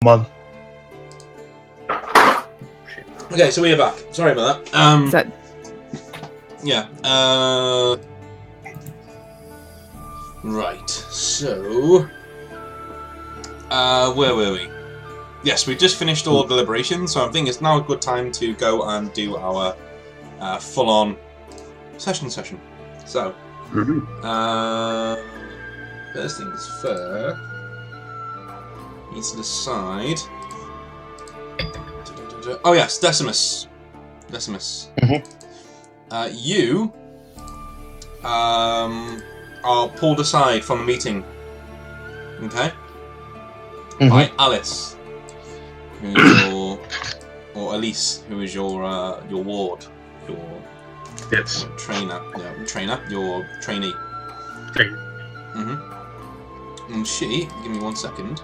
month. Okay, so we are back. Sorry about that. Is that Yeah. Right. So, where were we? Yes, we've just finished all deliberations, so I think it's now a good time to go and do our full-on session. So, first things first, need to decide. Oh yes, Decimus. You are pulled aside from a meeting. Okay. By Alice, who's your, or Elise, who is your ward, your trainer, your trainee. And she, give me 1 second.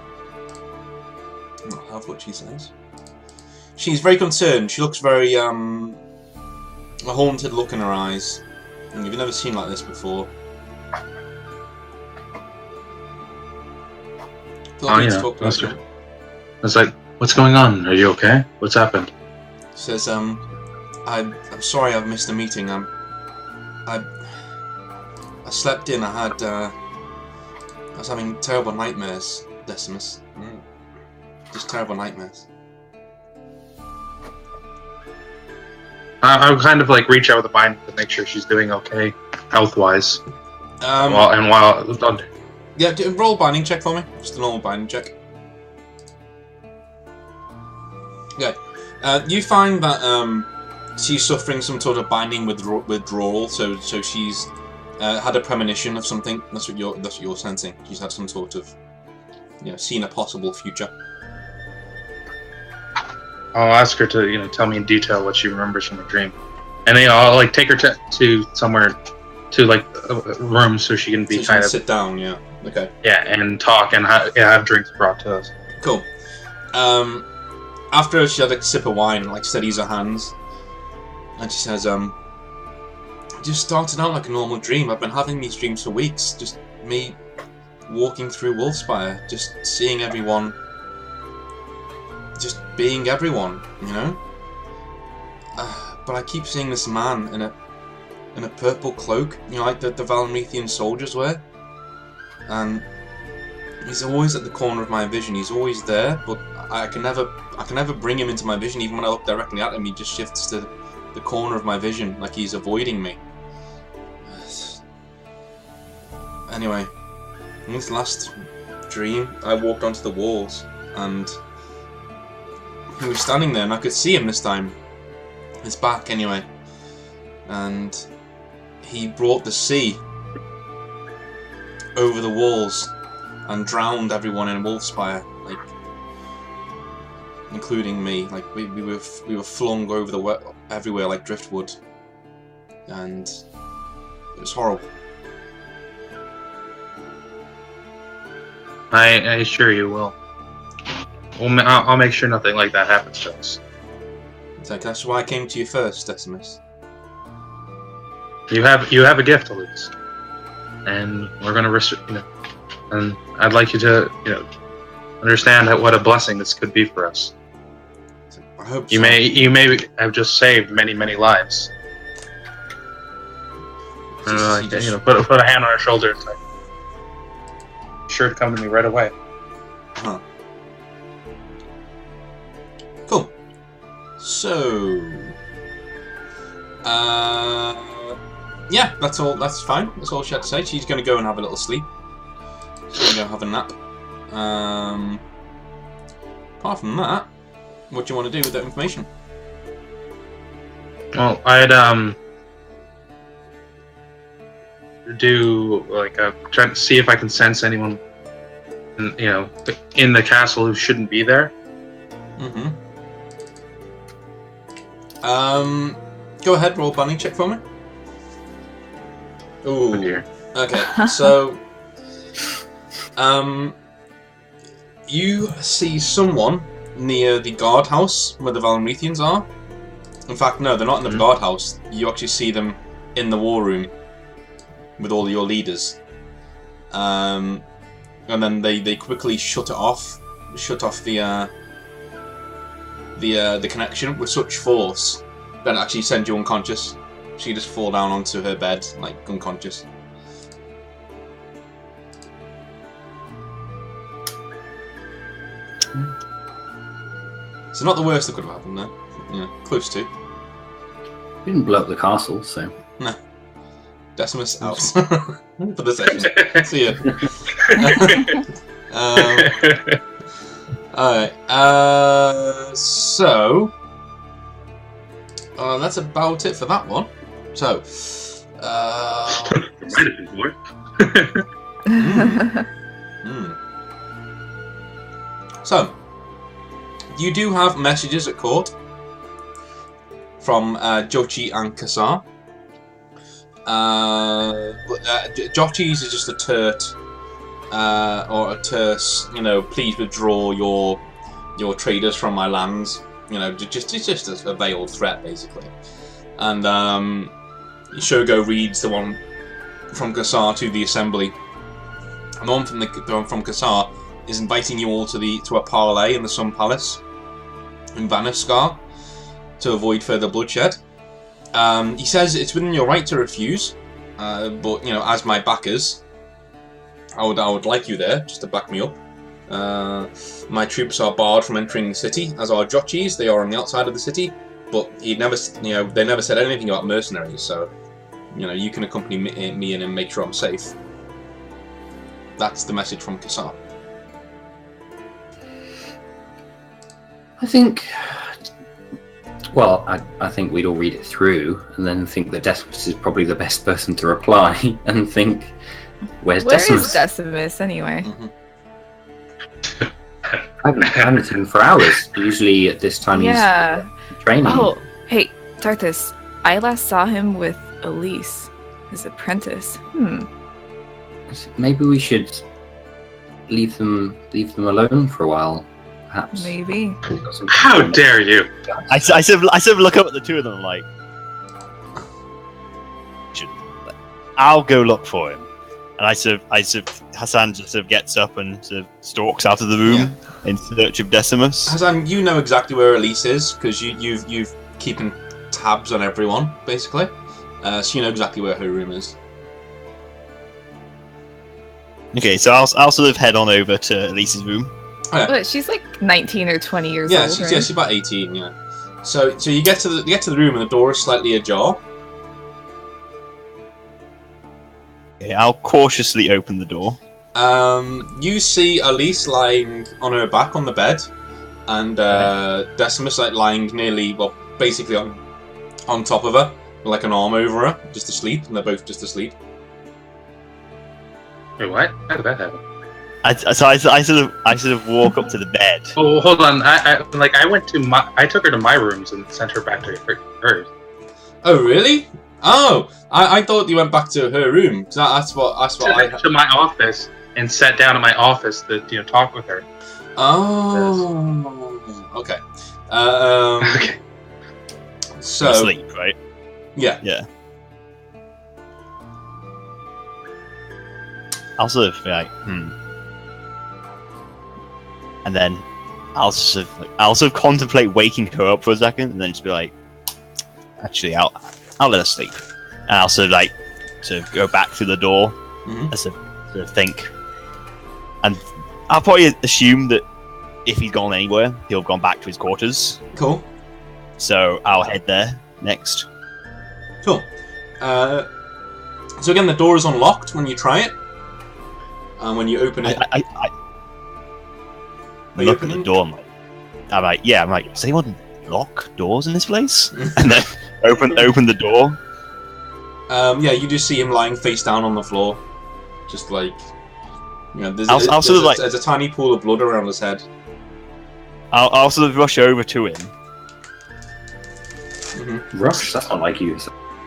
I'll have what she says. She's very concerned. She looks very a haunted look in her eyes. And you've never seen like this before. That's right. It's like, what's going on? Are you okay? What's happened? She says, I'm sorry I've missed the meeting. I slept in. I was having terrible nightmares, Decimus. Just terrible nightmares. I would kind of like reach out with a bind to make sure she's doing okay, health-wise. Yeah, roll a binding check for me. Just a normal binding check. Okay. You find that she's suffering some sort of binding withdrawal. So she's had a premonition of something. That's what you're sensing. She's had some sort of, seen a possible future. I'll ask her to, tell me in detail what she remembers from the dream, and then I'll like take her to somewhere, to like a room so she can be kind of sit down. Yeah. Okay. Yeah, and talk and have drinks brought to us. Cool. After she had a sip of wine, like steadies her hands, and she says, "It just started out like a normal dream. I've been having these dreams for weeks. Just me walking through Wolfspire, just seeing everyone." Just being everyone, but I keep seeing this man in a purple cloak, like the Valmethian soldiers wear, and he's always at the corner of my vision. He's always there, but I can never bring him into my vision. Even when I look directly at him, he just shifts to the corner of my vision, like he's avoiding me. Anyway, in this last dream, I walked onto the walls and he was standing there, and I could see him this time. His back, anyway. And he brought the sea over the walls and drowned everyone in Wolfspire, like, including me. Like we were flung over everywhere like driftwood, and it was horrible. I assure you will. I'll make sure nothing like that happens to us. That's why I came to you first, Decimus. You have a gift, Elise, and we're gonna and I'd like you to understand what a blessing this could be for us. I hope you may have just saved many lives. Put a hand on her shoulder and say, "Sure to come to me right away." Huh. Cool. So, yeah, that's all. That's fine. That's all she had to say. She's going to go and have a little sleep. She's going to go have a nap. Apart from that, what do you want to do with that information? Well, I'd do like try to see if I can sense anyone, in the castle who shouldn't be there. Go ahead, roll a binding check for me. Ooh. Oh dear. Okay, so you see someone near the guardhouse where the Valmethians are. In fact, no, they're not in the guardhouse. You actually see them in the war room with all your leaders. And then they quickly shut it off shut off the connection with such force that it actually sends you unconscious. She just fall down onto her bed, like, unconscious. So not the worst that could have happened, though. Yeah, close to. We didn't blow up the castle, so... No. Decimus out. For the session. See ya. Alright. So... that's about it for that one. So... So... You do have messages at court from Jochi and Kassar. Jochi's is just a turt, or a terse, you know, please withdraw your traders from my lands. You know, it's just a veiled threat, basically. And Shogo reads the one from Kassar to the assembly. And the one from Kassar is inviting you all to a parley in the Sun Palace in Vanaskar to avoid further bloodshed. He says it's within your right to refuse, but you know, as my backers, I would like you there just to back me up. My troops are barred from entering the city, as are Jochi's. They are on the outside of the city, but they never said anything about mercenaries. So, you know, you can accompany me in and make sure I'm safe. That's the message from Kassar. I think... Well, I think we'd all read it through and then think that Decimus is probably the best person to reply and think, where Decimus? Where is Decimus, anyway? Mm-hmm. I haven't seen him for hours. Usually at this time he's training. Oh, hey, Darthus, I last saw him with Elise, his apprentice. Maybe we should leave them alone for a while. Perhaps. Maybe. How dare you! I sort of look up at the two of them like, I'll go look for him. And Hassan just sort of gets up and sort of stalks out of the room in search of Decimus. Hassan, you know exactly where Elise is because you've keeping tabs on everyone basically, so you know exactly where her room is. Okay, so I'll sort of head on over to Elise's room. Oh, yeah. But she's like 19 or 20 years old. She's, right? she's about 18. Yeah. So you get to the room and the door is slightly ajar. Okay, I'll cautiously open the door. You see Elise lying on her back on the bed, and Decimus lying nearly, well, basically on top of her, with like an arm over her, just asleep, and they're both just asleep. Wait, what? How did that happen? I sort of walk up to the bed. Oh, hold on. I took her to my rooms and sent her back to hers. Oh, really? Oh, I thought you went back to her room. That's what I to my office and sat down in my office to talk with her. Oh, okay. Okay. So Asleep, right? Yeah. Yeah. I'll sort of be like, and then I'll sort of contemplate waking her up for a second, and then just be like, actually, I'll let her sleep, and I'll sort of go back through the door, and sort of think, and I'll probably assume that if he's gone anywhere, he'll have gone back to his quarters. Cool. So I'll head there next. Cool. So again, the door is unlocked when you try it. And when you open it, I look at the door. I'm like, does anyone lock doors in this place? And then open the door. Yeah, you just see him lying face down on the floor, just like, there's a tiny pool of blood around his head. I'll sort of rush over to him. Rush? That's not like you.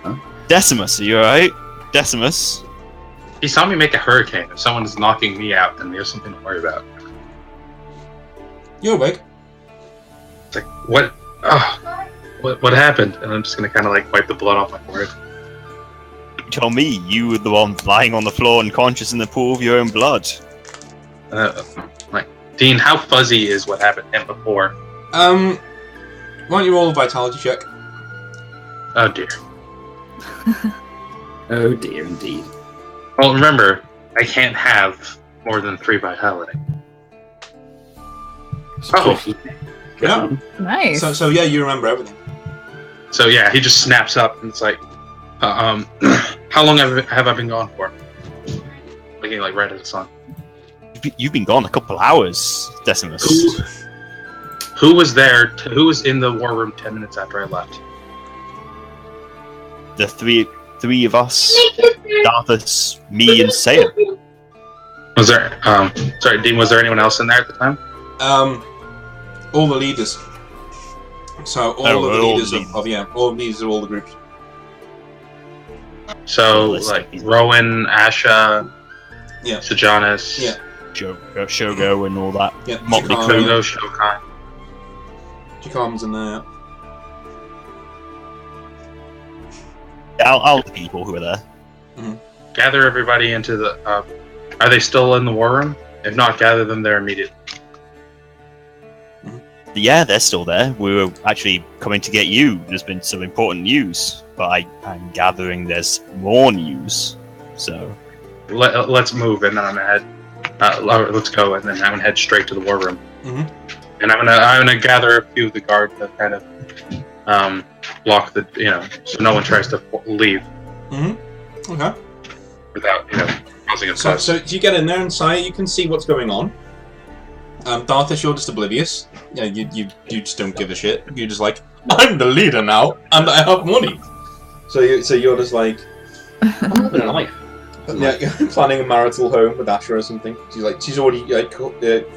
Huh? Decimus, are you alright? Decimus? He saw me make a hurricane. If someone is knocking me out, then there's something to worry about. You're awake. It's like, what? Oh, what happened? And I'm just gonna kind of like wipe the blood off my forehead. You told me you were the one lying on the floor unconscious in the pool of your own blood. Dean, how fuzzy is what happened to him before? Why don't you roll a vitality check? Oh dear. Oh dear, indeed. Well, remember, I can't have more than 3 vitality. Oh. Yeah. Nice. So yeah, you remember everything. So yeah, he just snaps up and it's like, how long have I been gone for? Looking like right at the sun. You've been gone a couple hours, Decimus. Who was there? Who was in the war room 10 minutes after I left? The three of us, Darthus, me, and Saya. Was there? Sorry, Dean. Was there anyone else in there at the time? All the leaders. So all of the leaders of all the leaders of all the groups. So like Rowan, Asha, yeah, Sejanus, yeah, Shogo, and all that. Yeah, Motley Shogo, Shokan. Jakarman's in there. All the people who are there. Mm-hmm. Gather everybody into the. Are they still in the war room? If not, gather them there immediately. Yeah, they're still there. We were actually coming to get you. There's been some important news, but I'm gathering there's more news. So let's move, and then I'm gonna head. Let's go, and then I'm gonna head straight to the war room. Mm-hmm. And I'm gonna gather a few of the guards that kind of block the so no one tries to leave. Mm-hmm. Okay. Without causing a fuss. So you get in there and you can see what's going on. Darthus, you're just oblivious. Yeah, you just don't give a shit. You're just like, I'm the leader now, and I have money. So you're just like, I'm living a life. Yeah, planning a marital home with Asher or something. She's already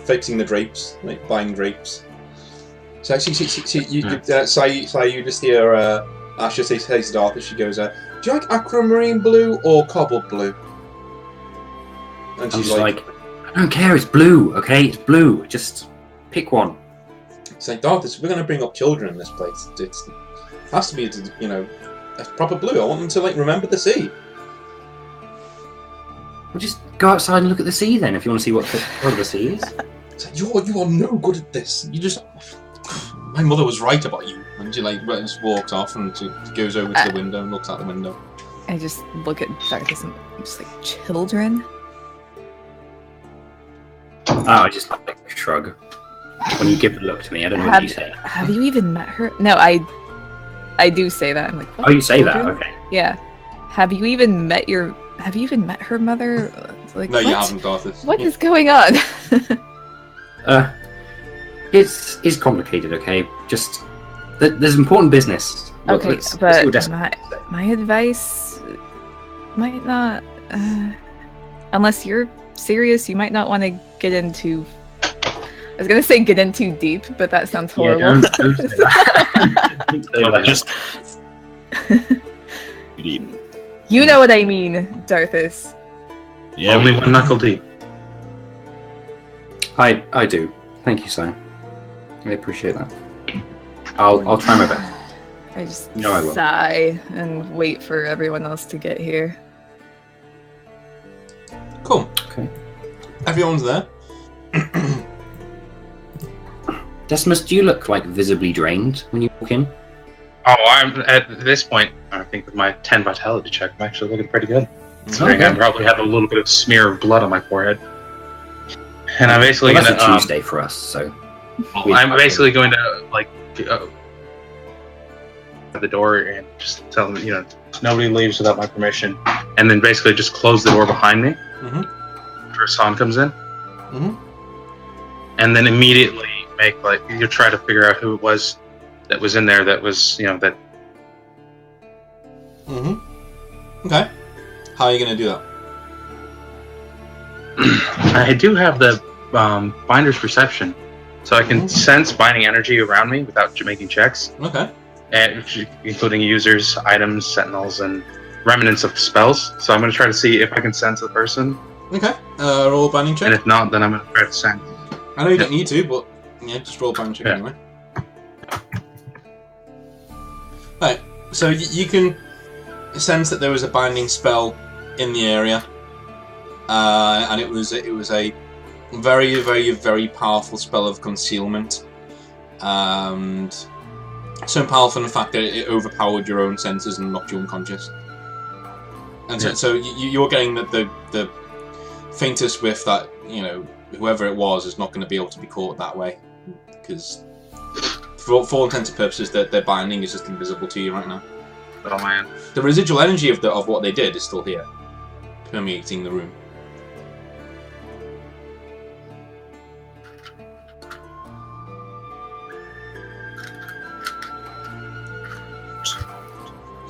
fixing the drapes, like buying drapes. So actually, you just hear Asher say to Darthus, she goes, "Do you like aquamarine blue or cobalt blue?" And she's like, I don't care, it's blue, okay? It's blue. Just pick one. It's like, Darthus, we're going to bring up children in this place. It has to be, a proper blue. I want them to, remember the sea. Well, just go outside and look at the sea then, if you want to see what the sea is. It's like, you are no good at this. You just... My mother was right about you. And she, just walks off and she goes over to the window and looks out the window. I just look at Darthus and I'm just like, children? I just shrug. When you give a look to me, I don't know what you say. Have you even met her? No, I do say that. I'm like, what? Oh, you say children? that? Okay. Yeah. Have you even met her mother? Like, no, you haven't, Darthus. What is going on? It's complicated, okay? Just there's important business. Look, Okay, let's my advice might not. Unless you're serious, you might not want to get into. I was gonna say get in too deep, but that sounds horrible. Yeah, don't say that. Don't say that. Just You know what I mean, Darthus. yeah, only one knuckle deep. I do. Thank you, Sam. I appreciate that. I'll try my best. I just No, I will. sigh and wait for everyone else to get here. Cool. Okay. Everyone's there. Decimus, do you look visibly drained when you walk in? Oh, I'm at this point. I think with my 10 vitality check, I'm actually looking pretty good. Considering I probably have a little bit of smear of blood on my forehead. And I'm basically Well, going that's to a Tuesday for us, so. I'm basically going to at the door and just tell them, nobody leaves without my permission, and then basically just close the door behind me. Mm-hmm. After Hassan comes in, Mm-hmm. and then immediately make you try to figure out who it was that was in there. That was that. Mm-hmm. Okay. How are you going to do that? I do have the binder's perception, so I can sense binding energy around me without making checks. Okay. And including users, items, sentinels, and remnants of spells. So I'm going to try to see if I can sense the person. Okay. Roll a binding check. And if not, then I'm going to try to sense. I know you don't need to, but yeah, just roll a binding check anyway. Right. So you can sense that there was a binding spell in the area, and it was a very, very, very powerful spell of concealment, and so powerful in the fact that it overpowered your own senses and knocked you unconscious. And so you're getting the faintest whiff that, you know, whoever it was is not going to be able to be caught that way, because for all intents and purposes, their binding is just invisible to you right now. Oh man. The residual energy of what they did is still here, permeating the room.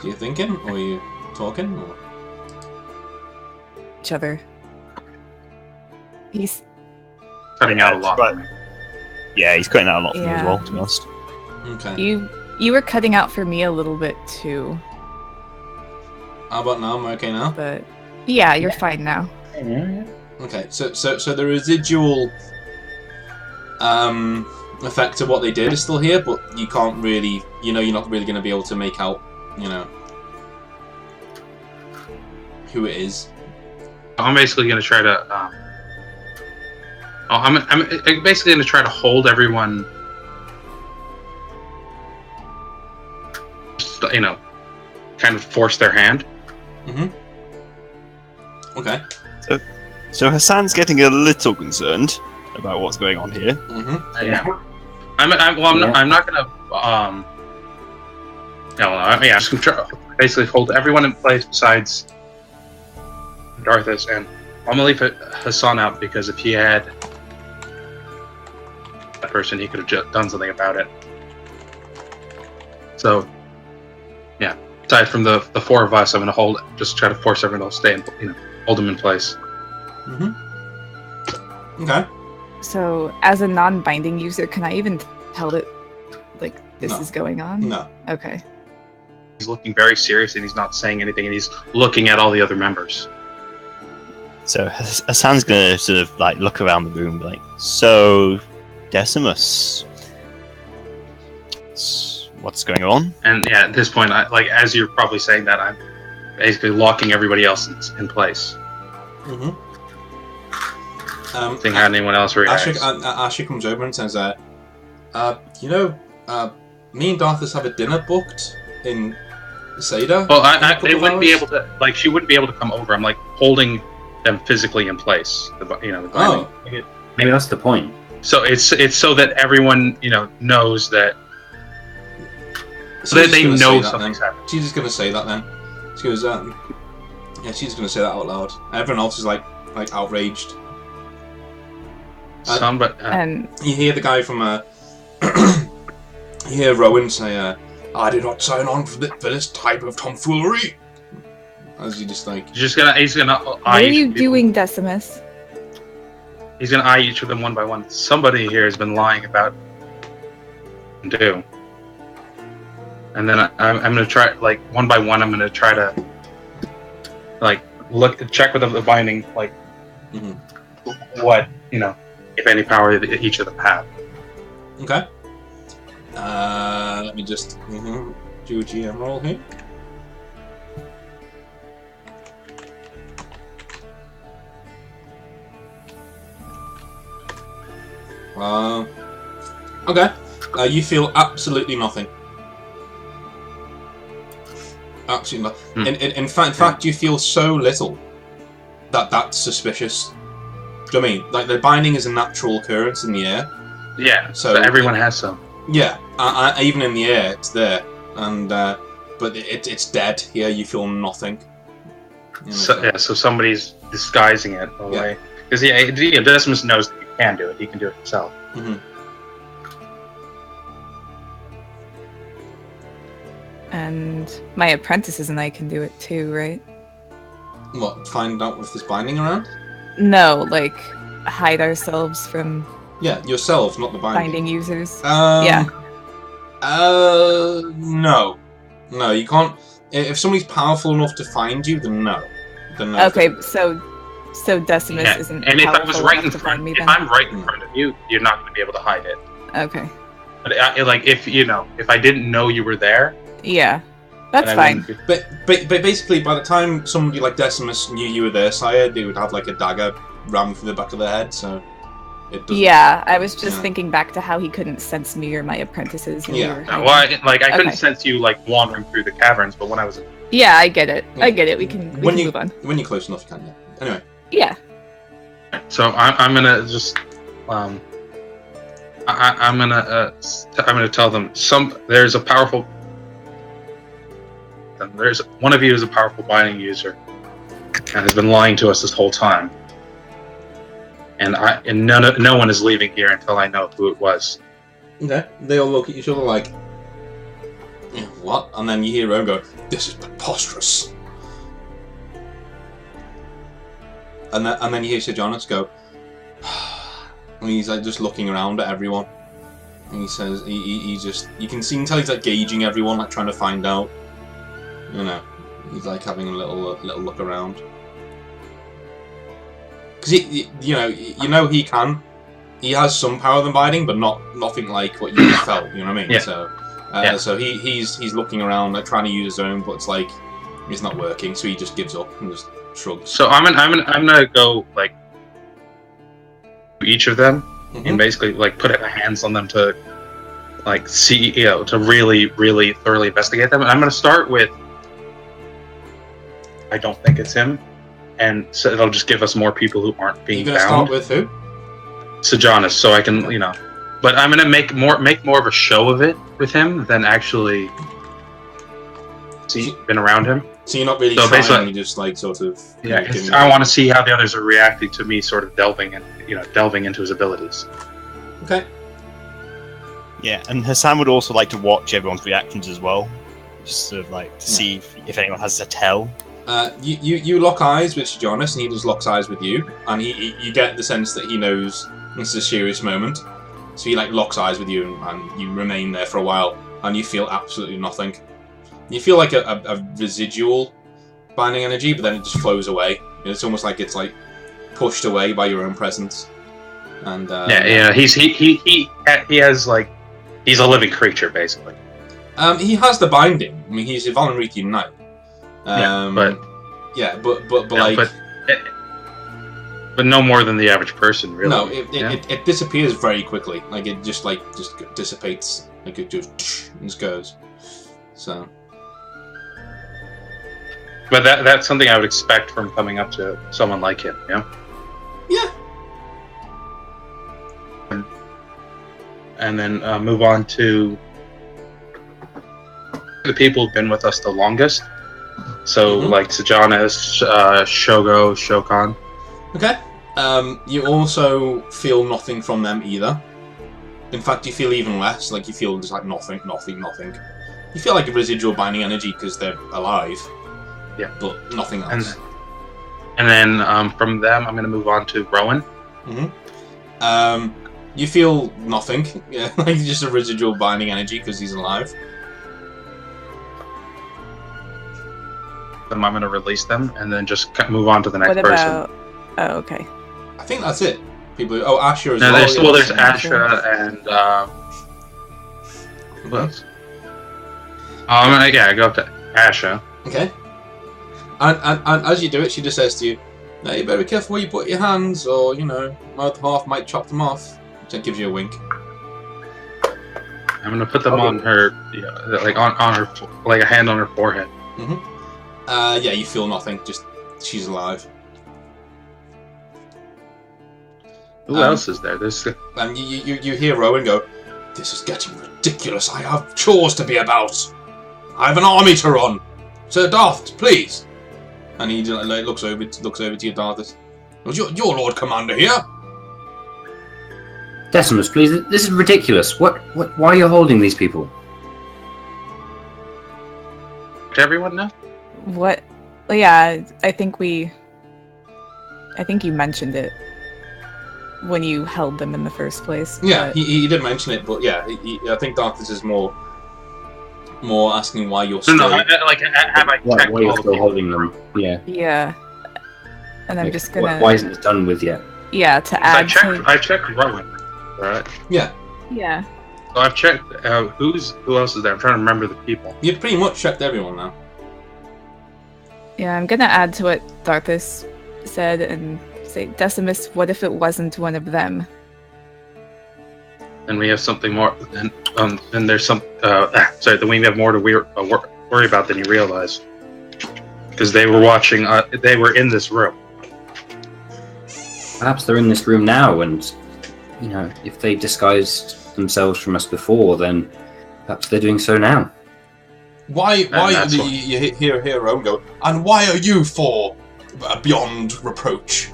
So you thinking, or are you talking, or? Each other. He's Cutting out a lot. Right. Yeah, he's cutting out a lot for me as Yeah. well, to be honest. Okay. you were cutting out for me a little bit too, How about now? Am I okay now? but yeah, you're fine now. Okay, so the residual effect of what they did is still here, but you can't really, you know, you're not really going to be able to make out, you know, who it is. I'm basically going to try to. I'm basically going to try to hold everyone. Just, you know, kind of force their hand. Okay. So Hassan's getting a little concerned about what's going on here. Yeah. I'm not going to. No, I'm just going to basically hold everyone in place besides Darthus, and I'm gonna leave Hassan out because if he had that person, he could have done something about it. So, yeah. Aside from the four of us, I'm gonna just try to force everyone to stay and, you know, hold them in place. Okay. So, as a non-binding user, can I even tell that, like, this No. is going on? No. Okay. He's looking very serious and he's not saying anything, and he's looking at all the other members. So Hassan's gonna sort of like look around the room, like, so Decimus, what's going on? And yeah, at this point, as you're probably saying that, I'm basically locking everybody else in place. Seeing how anyone else reacts. Asher comes over and says, you know, me and Darthus have a dinner booked in Saga. Well, they wouldn't be able to, like, she wouldn't be able to come over. I'm like holding them physically in place. You know. Oh. Maybe that's the point. So it's so that everyone, you know, knows that, so that they know something's happening. She's just gonna say that then. She goes, yeah, she's just gonna say that out loud. Everyone else is like outraged. And You hear the guy from you hear Rowan say, "I did not sign on for this type of tomfoolery." As you just like, he's gonna what are you doing, Decimus? He's gonna eye each of them one by one. Somebody here has been lying about do. And then I'm gonna try, like, one by one. I'm gonna try to, like, check with the binding, like, what, you know, if any power each of them have. okay. Let me just do a GM roll here. Okay. You feel absolutely nothing. Absolutely nothing. In fact, you feel so little that that's suspicious. Do you know what I mean? Like, the binding is a natural occurrence in the air. Yeah. So everyone has some. Yeah. Even in the air, it's there, and but it's dead. Here, you feel nothing. You know, So somebody's disguising it away. Because Decimus knows that he can do it. He can do it himself. And my apprentices and I can do it too, right? What? Find out if there's binding around? No, like, hide ourselves from Yeah, yourself, not the binding users. No. No, you can't. If somebody's powerful enough to find you, then no. Okay, so Decimus isn't. And if I was powerful right in enough to front, find me, if then? I'm right in front of you, you're not going to be able to hide it. Okay. But like, if I didn't know you were there, Yeah, that's then I fine. wouldn't be- But basically, by the time somebody like Decimus knew you were there, Sire, they would have like a dagger rammed through the back of their head. So It doesn't. Yeah, I was just Yeah. thinking back to how he couldn't sense me or my apprentices. when Yeah. we were No, hiding. well, I couldn't Okay. sense you like wandering through the caverns, but when I was Yeah, I get it. Yeah. I get it. We can move on. When you're close enough, you can. Yeah. Anyway. Yeah. so I'm gonna just I'm gonna tell them there's one of you is a powerful binding user and has been lying to us this whole time, and no one is leaving here until I know who it was. Okay. They all look at each other like, "Yeah, what?" And then you hear Rowan go, "This is preposterous." And then you hear Sir Jonas go, and he's like just looking around at everyone. And he says, he just, you can tell he's like gauging everyone, like trying to find out, you know, he's like having a little look around. Because he has some power than binding, but nothing like what you felt, you know what I mean? Yeah. So he's looking around, like trying to use his own, but it's like it's not working. So he just gives up and just shrugs. So I'm gonna go like each of them and basically like put hands on them to like see, to really thoroughly investigate them. And I'm gonna start with I don't think it's him, and so it'll just give us more people who aren't being You're gonna found. start with who? Sejanus, so I can but I'm gonna make more of a show of it with him than actually been around him. So you're not really So trying, basically- you just like sort of... Yeah, 'cause I want to see how the others are reacting to me sort of delving into his abilities. Okay. Yeah, and Hassan would also like to watch everyone's reactions as well, just sort of like to see if anyone has a tell. You lock eyes with Jonas, and he just locks eyes with you, and you get the sense that he knows this is a serious moment. So he like locks eyes with you, and you remain there for a while, and you feel absolutely nothing. You feel like a residual binding energy, but then it just flows away. It's almost like it's like pushed away by your own presence. And he has like he's a living creature basically. He has the binding. I mean, he's a Valentine knight. But no more than the average person, really. No, it disappears very quickly. Like it just dissipates. Like it just goes. So. But that's something I would expect from coming up to someone like him, yeah? Yeah. And then move on to the people who've been with us the longest. So, like Sejanus, Shogo, Shokan. Okay. You also feel nothing from them either. In fact, you feel even less. Like you feel just like nothing. You feel like a residual binding energy because they're alive. Yeah. But nothing else. And then from them, I'm going to move on to Rowan. You feel nothing. Yeah, like just a residual binding energy because he's alive. Then I'm going to release them and then just move on to the next What person. about? Oh, okay. I think that's it. People. Oh, Asher as No, well. there's Asha and who else? I go up to Asha. Okay. And as you do it, she just says to you, "Now you better be careful where you put your hands, or my other half might chop them off." So it gives you a wink. I'm gonna put them on her, like on her, like a hand on her forehead. Yeah, you feel nothing. Just she's alive. Who else is there? There's And you hear Rowan go, "This is getting ridiculous. I have chores to be about. I have an army to run. Sir Darth, please." And he looks over to you, Darth. "Was your Lord Commander here?" Decimus, please. This is ridiculous. Why are you holding these people? Does everyone know? What? Yeah, I think you mentioned it when you held them in the first place. Yeah, but- he did mention it, but yeah, I think Darth is more asking why you're still. No, have I checked Why are you all the still people? holding them? Yeah. Yeah. And I'm Like, just gonna. Why isn't it done with yet? Yeah, to I add checked Rowan. Right. Yeah, Yeah. So I've checked. Who else is there? I'm trying to remember the people. you've pretty much checked everyone now. Yeah, I'm gonna add to what Darthus said and say, Decimus, what if it wasn't one of them? then we have something more. Then there's some. Then we have more to worry about than you realize. Because they were watching. They were in this room. Perhaps they're in this room now, and if they disguised themselves from us before, then perhaps they're doing so now. Why you hear Rome go, and why are you four beyond reproach?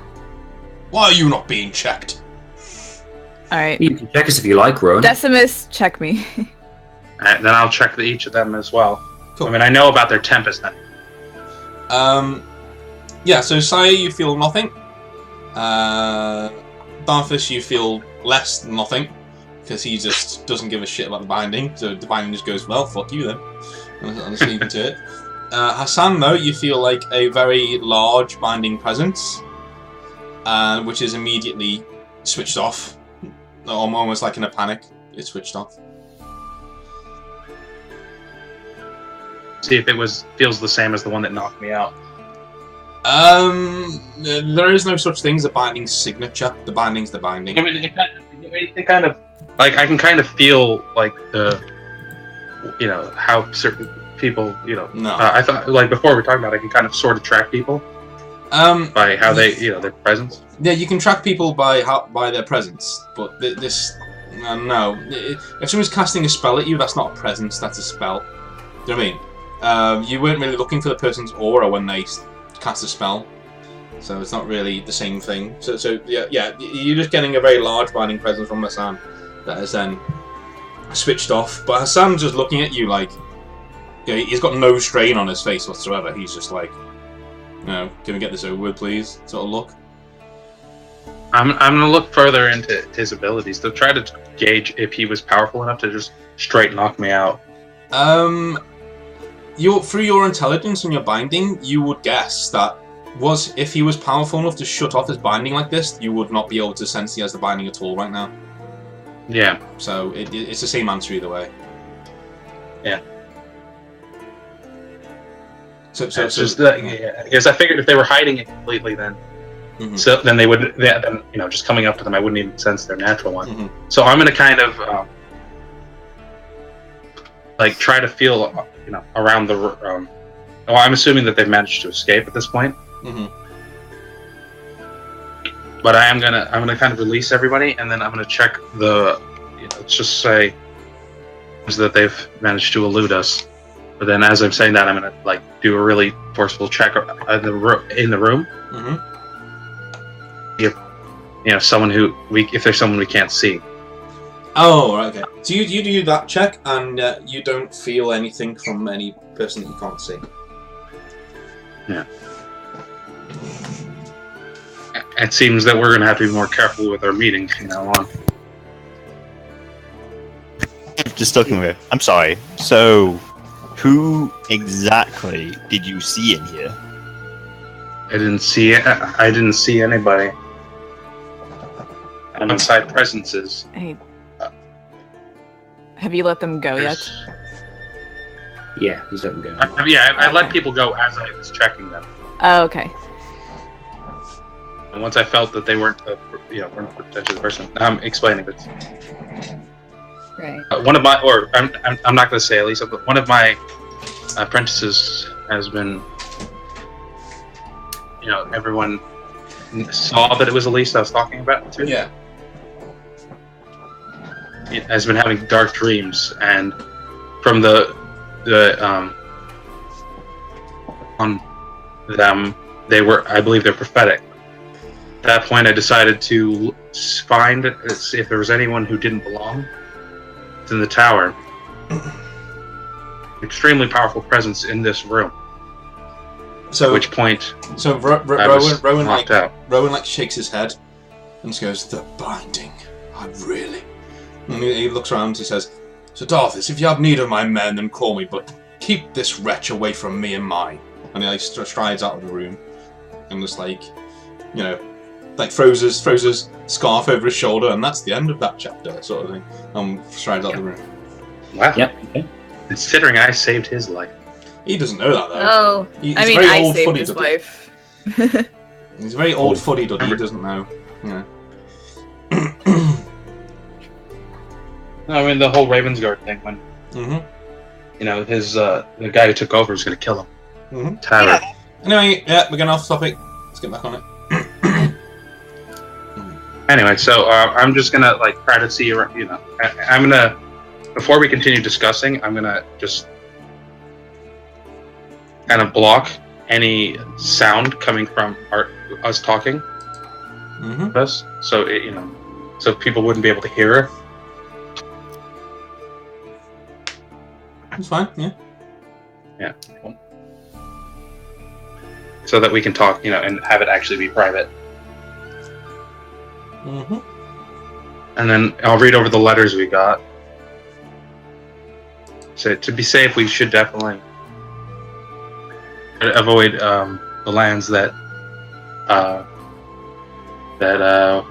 Why are you not being checked? Alright. You can check us if you like, Rowan. Decimus, check me. Then I'll check each of them as well. Cool. I mean, I know about their tempest then. Yeah, so Saya, you feel nothing. Darthus, you feel less than nothing. Because he just doesn't give a shit about the binding. So the binding just goes, well, fuck you then. And just leave him to it. Hassan, though, you feel like a very large binding presence. Which is immediately switched off. Almost like in a panic. It's switched off. See if it feels the same as the one that knocked me out. There is no such thing as a binding signature. The binding's the binding. I mean, it kind of like I can kind of feel like how certain people, No. I thought like before we were talking about, I can kind of sort of track people by how they, their presence. Yeah, you can track people by their presence, but this no. If someone's casting a spell at you, that's not a presence. That's a spell. Do you know what I mean? You weren't really looking for the person's aura when they cast a spell, so it's not really the same thing. So yeah, you're just getting a very large binding presence from Hassan that is then switched off. But Hassan's just looking at you like, he's got no strain on his face whatsoever. He's just like, can we get this over with, please? Sort of look. I'm gonna look further into his abilities to try to gauge if he was powerful enough to just straight knock me out. Through your intelligence and your binding, you would guess that if he was powerful enough to shut off his binding like this, you would not be able to sense he has the binding at all right now. Yeah. So it's the same answer either way. Yeah. Because I figured if they were hiding it completely, then then they would just coming up to them, I wouldn't even sense their natural one. Mm-hmm. So I'm gonna kind of try to feel around the room. Well, I'm assuming that they've managed to escape at this point. Mm-hmm. But I'm gonna kind of release everybody, and then I'm gonna check let's just say that they've managed to elude us. But then, as I'm saying that, I'm gonna do a really forceful check in the room. Mm-hmm. If someone if there's someone we can't see. Oh, right, okay. So you do that check, and you don't feel anything from any person that you can't see. Yeah. It seems that we're going to have to be more careful with our meetings from now on. Just talking with. I'm sorry. So, who exactly did you see in here? I didn't see anybody. I'm inside presences. Hey. Have you let them go yet? Yeah, he's let them go. I let people go as I was checking them. Oh, okay. And once I felt that they weren't a potential person, I'm explaining this. Right. I'm not going to say Elisa, but one of my apprentices has been, everyone saw that it was Elisa I was talking about too. Yeah. Has been having dark dreams, and from on them, I believe they're prophetic. At that point, I decided to see if there was anyone who didn't belong in the tower. Extremely powerful presence in this room. So, at which point, Rowan shakes his head and just goes, "The binding, I really." And he looks around. He says, "So Darthus, if you have need of my men, then call me. But keep this wretch away from me and mine." And he strides out of the room and just throws his scarf over his shoulder, and that's the end of that chapter, sort of thing. Strides out of the room. Wow. Yep. Okay. Considering I saved his life. He doesn't know that though. Oh, I saved his life. He's a very old fuddy-duddy. He doesn't know. Yeah. I mean, the whole Ravensguard thing, when, Mm-hmm. you know, his, the guy who took over is going to kill him. Mm-hmm. Tyler. Anyway, yeah, we're getting off topic. Let's get back on it. Anyway, so I'm just going to, like, try to see, you know, I'm going to, before we continue discussing, I'm going to just kind of block any sound coming from us talking. Mm-hmm. Us, so it, you know, so people wouldn't be able to hear it. It's fine, yeah. Yeah. Cool. So that we can talk, you know, and have it actually be private. Mm-hmm. And then I'll read over the letters we got. So to be safe, we should definitely avoid the lands that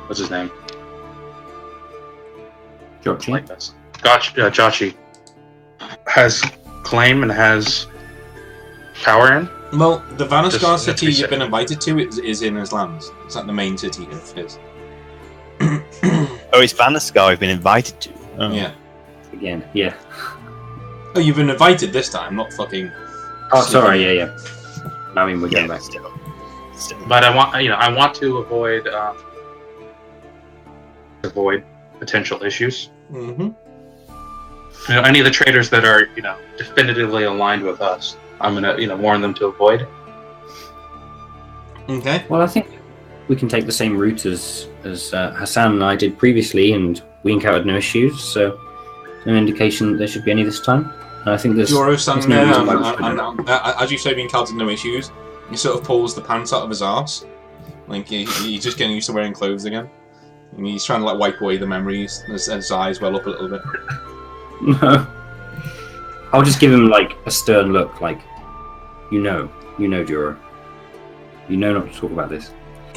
what's his name? Jochi. Like this. Jochi has claim and has power in. Well, the Vanascar Just city be you've safe. been invited to is in his lands. It's like the main city of his. Oh, it's Vanascar I've been invited to. Oh. Yeah. Again, yeah. Oh, you've been invited this time, not fucking... Oh, sorry, yeah. I mean, we're going back. Still. But I want to avoid potential issues. Mm-hmm. You know, any of the traders that are, you know, definitively aligned with us, I'm gonna, you know, warn them to avoid. Okay. Well, I think we can take the same route as Hassan and I did previously, and we encountered no issues, so no indication that there should be any this time. And I think there's Joro standing no there, reason why we shouldn't. and as you say, we encountered no issues. He sort of pulls the pants out of his arse. Like, he's just getting used to wearing clothes again. And he's trying to, like, wipe away the memories, and his eyes well up a little bit. No. I'll just give him, like, a stern look, like, you know, Juro. You know not to talk about this.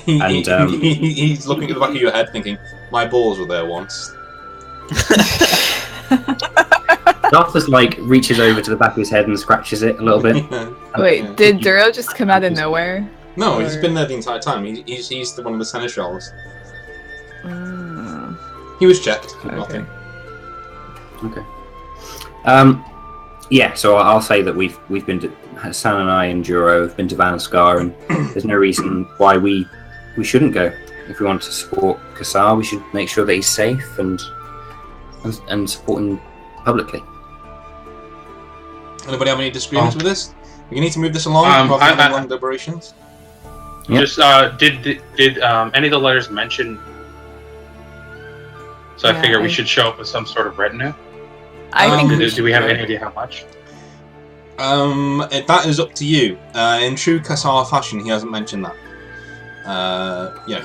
And, he's looking at the back of your head thinking, my balls were there once. Arthur's, like, reaches over to the back of his head and scratches it a little bit. Wait, Yeah. did Duro just come out of nowhere? No, he's Or- been there the entire time. He's the one of the seneschals. Mm, He was checked. Okay. Nothing. Okay. Yeah, so I'll say that we've been to Hassan and I and Juro have been to Vanascar, and there's no reason why we shouldn't go. If we want to support Kassar, we should make sure that he's safe and support him publicly. Anybody have any disagreements with this? We need to move this along rather than having long deliberations. Yep. Just did any of the letters mention? So I Yeah, figure we should show up with some sort of retinue. I think we Do we have should any idea how much? That is up to you. In true Kassar fashion, he hasn't mentioned that.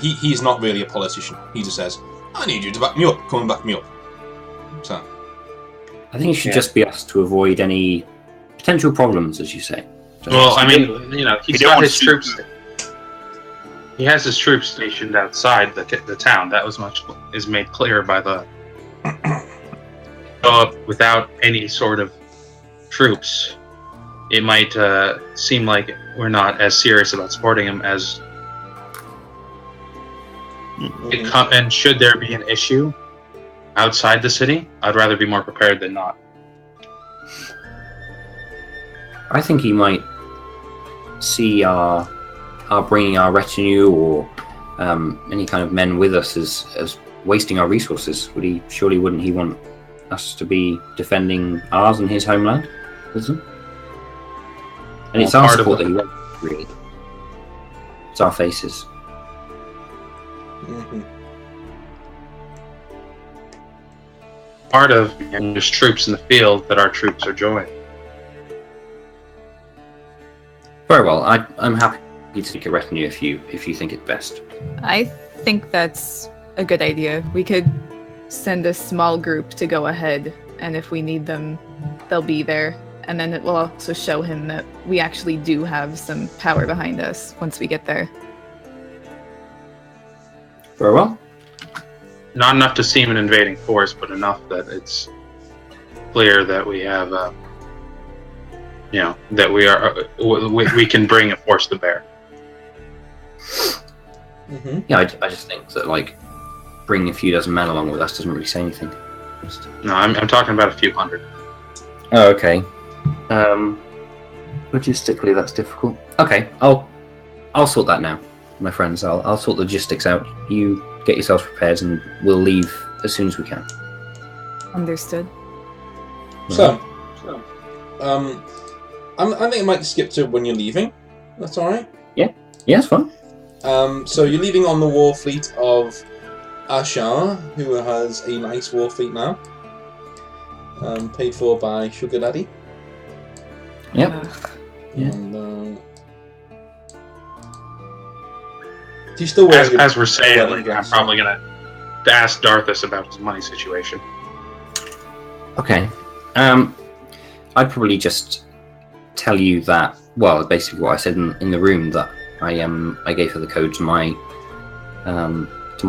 He's not really a politician. He just says, "I need you to back me up. Come and back me up." So, I think it should Yeah. just be us to avoid any potential problems, as you say. Well, I mean, you know, he's don't got want his to troops. He has his troops stationed outside the town. That is made clear by the go up without any sort of troops. It might seem like we're not as serious about supporting him as and should there be an issue outside the city, I'd rather be more prepared than not. I think he might see our bringing our retinue or any kind of men with us as wasting our resources. Surely wouldn't he want us to be defending ours and his homeland? Isn't it? And it's Well, our part of support it. that he wants, really. It's our faces. Part of and there's troops in the field that our troops are joining. Very well. I'm happy to take a retinue if you think it best. I think that's a good idea. We could send a small group to go ahead, and if we need them, they'll be there. And then it will also show him that we actually do have some power behind us once we get there. Very well. Not enough to seem an invading force, but enough that it's clear that we have, that we are, we can bring a force to bear. Mm-hmm. Yeah, I just think that, like, bringing a few dozen men along with us doesn't really say anything. No, I'm talking about a few hundred. Oh, okay. Logistically, that's difficult. Okay, I'll sort that now, my friends. I'll sort the logistics out. You get yourselves prepared, and we'll leave as soon as we can. Understood. So, I think I might skip to when you're leaving. That's all right. Yeah, it's fine. So you're leaving on the war fleet of Ashar, who has a nice war fleet now. Paid for by Sugar Daddy. Yep. Yeah. And, he's still wearing As we're sailing, I'm probably gonna ask Darthus about his money situation. Okay. I'd probably just tell you that. Well, basically what I said in the room, that I gave her the code to my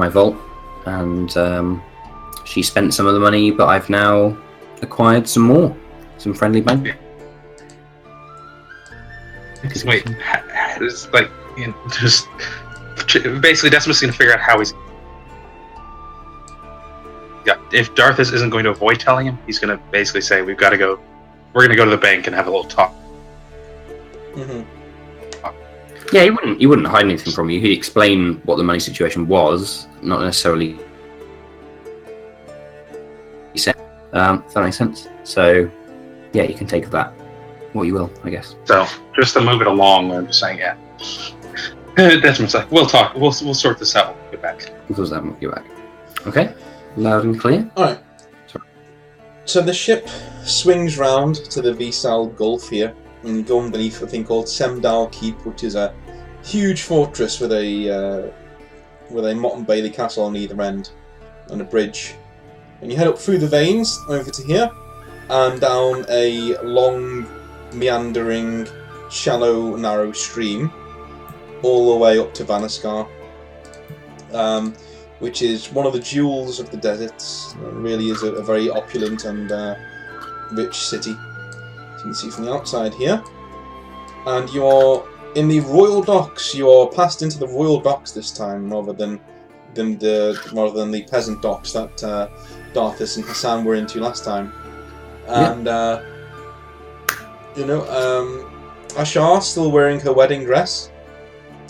vault, and she spent some of the money, but I've now acquired some friendly bank. Wait, it's like, you know, just basically Decimus is going to figure out how he's. Yeah, if Darthus isn't going to avoid telling him, he's going to basically say, "We're going to go to the bank and have a little talk." Mm-hmm. Yeah, he wouldn't hide anything from you. He'd explain what the money situation was, not necessarily. He said, if that makes sense. So, yeah, you can take that what you will, I guess. So, just to move it along, I'm just saying, yeah. Decimus like, we'll talk. We'll sort this out when we get back. We'll get back. Okay, loud and clear. All right. Sorry. So the ship swings round to the Visal Gulf here, and you go underneath a thing called Semdal Keep, which is a huge fortress with a motte and bailey castle on either end, and a bridge. And you head up through the veins over to here, and down a long, meandering, shallow, narrow stream, all the way up to Vanaskar, which is one of the jewels of the deserts. It really is a very opulent and rich city. You can see from the outside here. And you're in the Royal Docks. You're passed into the Royal Docks this time, rather than the peasant docks that Darthus and Hassan were into last time. And Ashar, still wearing her wedding dress,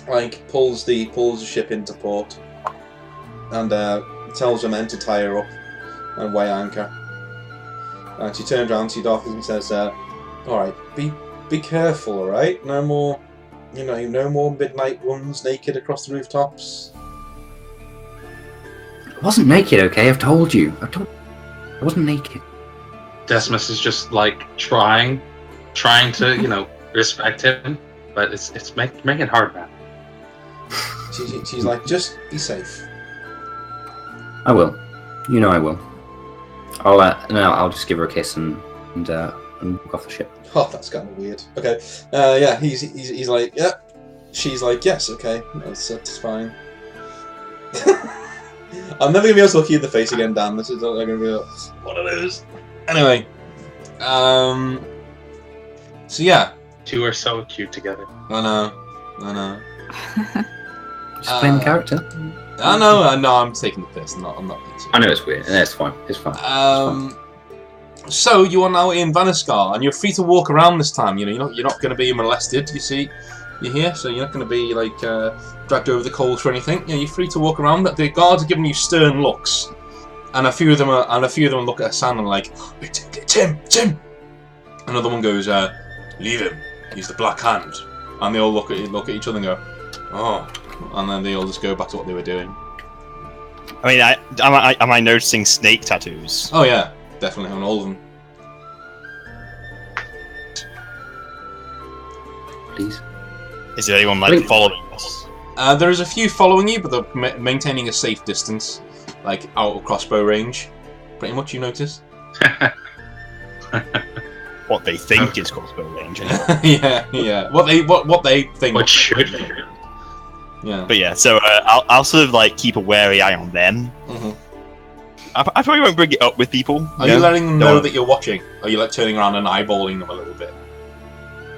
like pulls the ship into port, and tells the men to tie her up and weigh anchor. And she turns around to Darthus and says, "All right, be careful, all right? No more midnight runs naked across the rooftops." I wasn't naked, okay? I've told you. I wasn't naked. Decimus is just like trying to respect him, but it's making it hard, man. She's like, just be safe. I will. You know I will. I'll just give her a kiss and walk off the ship. Oh, that's kind of weird. Okay, yeah, he's like, yeah. She's like, yes, okay, that's fine. I'm never gonna be able to look you in the face again, Dan. This is not gonna be one of those. Anyway, so yeah, two are so cute together. I know. Just playing the character. I know. I'm taking the piss. I'm not being serious. I know it's weird. It's fine. It's fine. So you are now in Vanaskar, and you're free to walk around this time. You're not going to be molested. You see, you're here, so you're not going to be like dragged over the coals or anything. You're free to walk around. The guards are giving you stern looks, and a few of them look at Hassan and like, it's him. Another one goes, leave him. He's the Black Hand. And they all look at each other and go, oh. And then they all just go back to what they were doing. I mean, am I noticing snake tattoos? Oh yeah, definitely on all of them. Please. Is there anyone following us? There is a few following you, but they're maintaining a safe distance, like out of crossbow range. Pretty much, you notice. What they think is crossbow range. Anyway. yeah. What they think. What should be. Yeah. But yeah, so I'll sort of like keep a wary eye on them. Mm-hmm. I probably won't bring it up with people. Are you letting them know that you're watching? Are you like turning around and eyeballing them a little bit?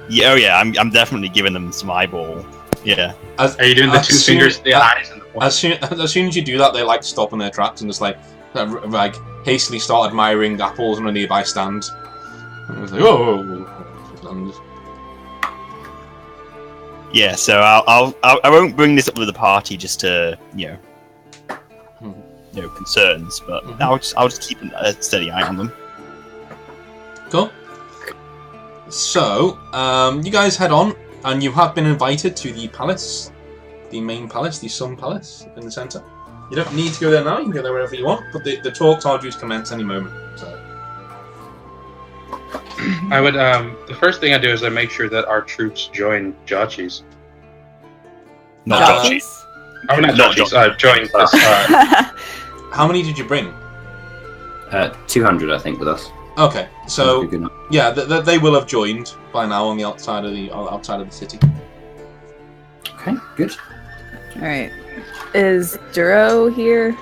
Yeah, I'm definitely giving them some eyeball. Yeah. Are you doing the two fingers, the eyes, and the point? As soon as you do that, they like stop in their tracks and just like, like hastily start admiring apples on a nearby stand. And I was like, oh. And Yeah, so I won't bring this up with the party just to concerns, but I'll just keep a steady eye on them. Cool. So, you guys head on, and you have been invited to the palace, the main palace, the Sun Palace in the centre. You don't need to go there now, you can go there wherever you want, but the talks are due to commence any moment, so... I would, the first thing I do is I make sure that our troops join Jachi's. Not Jachi. Oh, not Jachi's, join us. How many did you bring? 200, I think, with us. Okay, so Good enough. yeah, they will have joined by now on the outside of the city. Okay, good. All right. Is Duro here?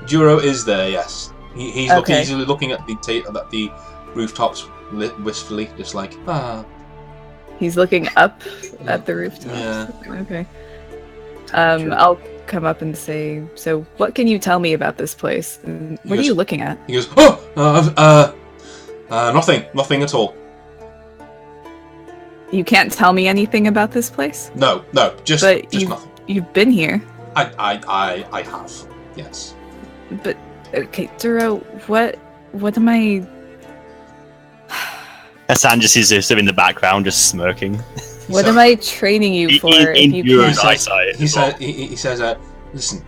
Duro is there, yes. He's Okay. looking at the rooftops wistfully, just like He's looking up at the rooftop. Yeah. Okay. Sure. I'll come up and say, so what can you tell me about this place? And what are you looking at? He goes, nothing at all. You can't tell me anything about this place? No, just nothing. You've been here. I have, yes. But okay, Duro, what am I? Hassan just is sort of in the background, just smirking. What am I training you for? In if you Euro's can't? eyesight. He says, listen,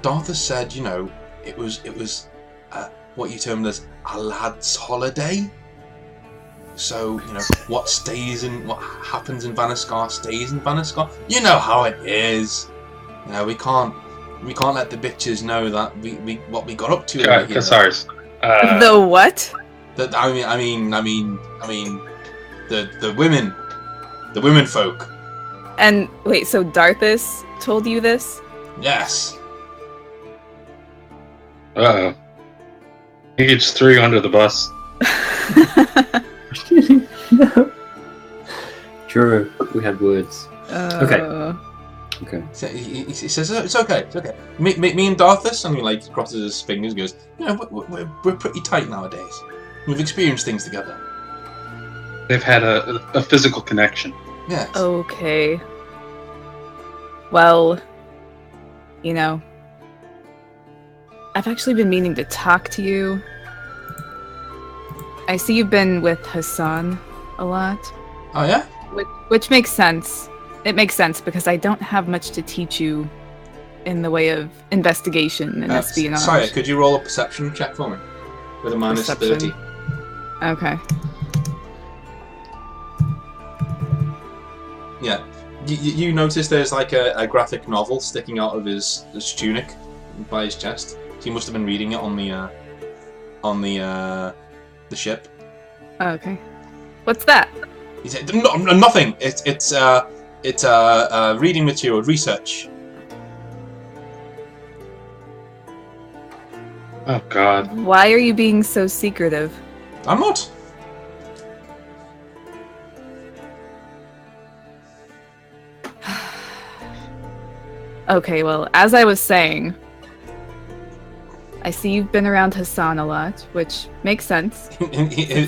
Dartha said, it was what you termed as a lad's holiday. So, what happens in Vanaskar stays in Vanaskar. You know how it is. We can't let the bitches know that what we got up to. Yeah, Kassars. The what? I mean, the women folk. And wait, so Darthus told you this? Yes. Uh-oh. He just threw you under the bus. No. Sure, we had words. Okay. Okay. So he says, it's okay. Me and Darthus, and he crosses his fingers and goes, we're pretty tight nowadays. We've experienced things together. They've had a physical connection. Yes. Okay. Well, I've actually been meaning to talk to you. I see you've been with Hassan a lot. Oh, yeah? Which makes sense. It makes sense because I don't have much to teach you in the way of investigation and espionage. Sorry, could you roll a perception check for me? With a minus Perception. 30. Okay. Yeah. You notice there's a graphic novel sticking out of his tunic by his chest. So he must have been reading it on the ship. Okay. What's that? He said, nothing. It's reading material, research. Oh God. Why are you being so secretive? I'm not. Okay, well, as I was saying, I see you've been around Hassan a lot, which makes sense. He's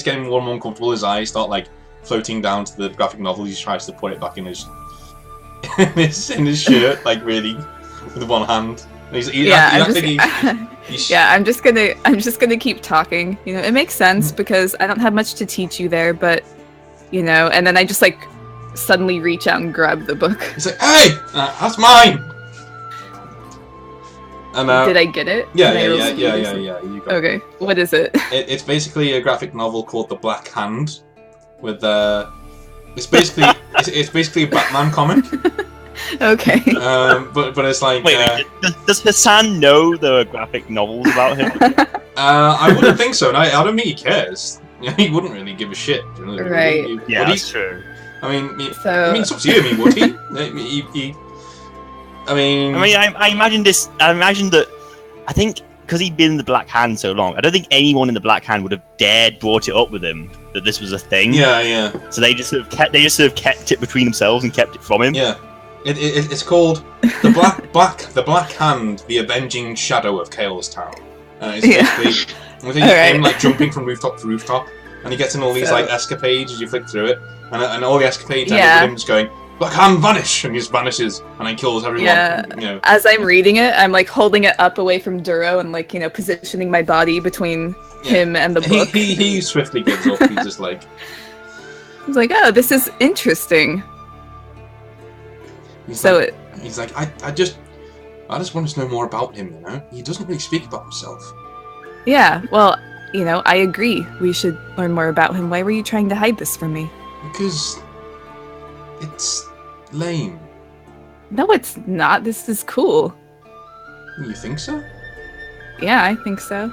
getting more and more uncomfortable. His eyes start floating down to the graphic novel. He tries to put it back in his shirt, really, with one hand. I'm just gonna keep talking. It makes sense because I don't have much to teach you there, but and then I just suddenly reach out and grab the book. He's like, "Hey, that's mine." And did I get it? Yeah. You got Okay, what is it? It's basically a graphic novel called The Black Hand, with it's basically a Batman comic. Okay. But it's Wait, does Hassan know there are graphic novels about him? I wouldn't think so. And I don't think he cares. He wouldn't really give a shit. Right. Yeah, that's true. I mean, it's up to you. I mean, would he? I imagine this. I imagine that. I think because he'd been in the Black Hand so long, I don't think anyone in the Black Hand would have dared brought it up with him that this was a thing. Yeah. So they just sort of kept it between themselves and kept it from him. Yeah. It's called the Black Hand, the Avenging Shadow of Kael's Town. It's basically him like jumping from rooftop to rooftop, and he gets in all these like escapades as you flick through it, and all the escapades end with him just going, "Black Hand vanish!" and he just vanishes and then kills everyone. Yeah. You know. As I'm reading it, I'm like holding it up away from Duro and like positioning my body between him and the book. He swiftly gives up. He's just like, I was like, oh, this is interesting. He's like, I just want to know more about him. You know, he doesn't really speak about himself. Yeah, well, I agree. We should learn more about him. Why were you trying to hide this from me? Because it's lame. No, it's not. This is cool. You think so? Yeah, I think so.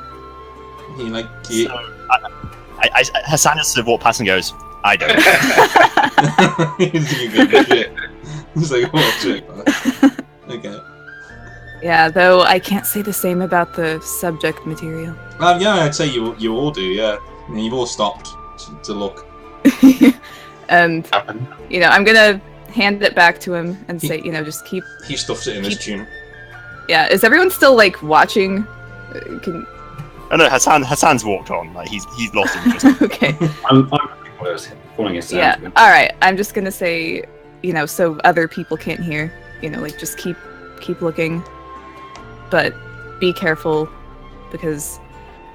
Hassan just walks past and goes, I don't. He's good shit. He's like, oh shit. Okay. Yeah, though I can't say the same about the subject material. Yeah, I'd say you all do. Yeah, you've all stopped to look. And I'm gonna hand it back to him and say, just keep. He stuffs it in his tunic. Yeah, is everyone still like watching? Oh no, Hassan's walked on. Like he's lost interest. Okay. I'm pulling his Yeah. All right. I'm just gonna say, so other people can't hear. Like just keep looking, but be careful because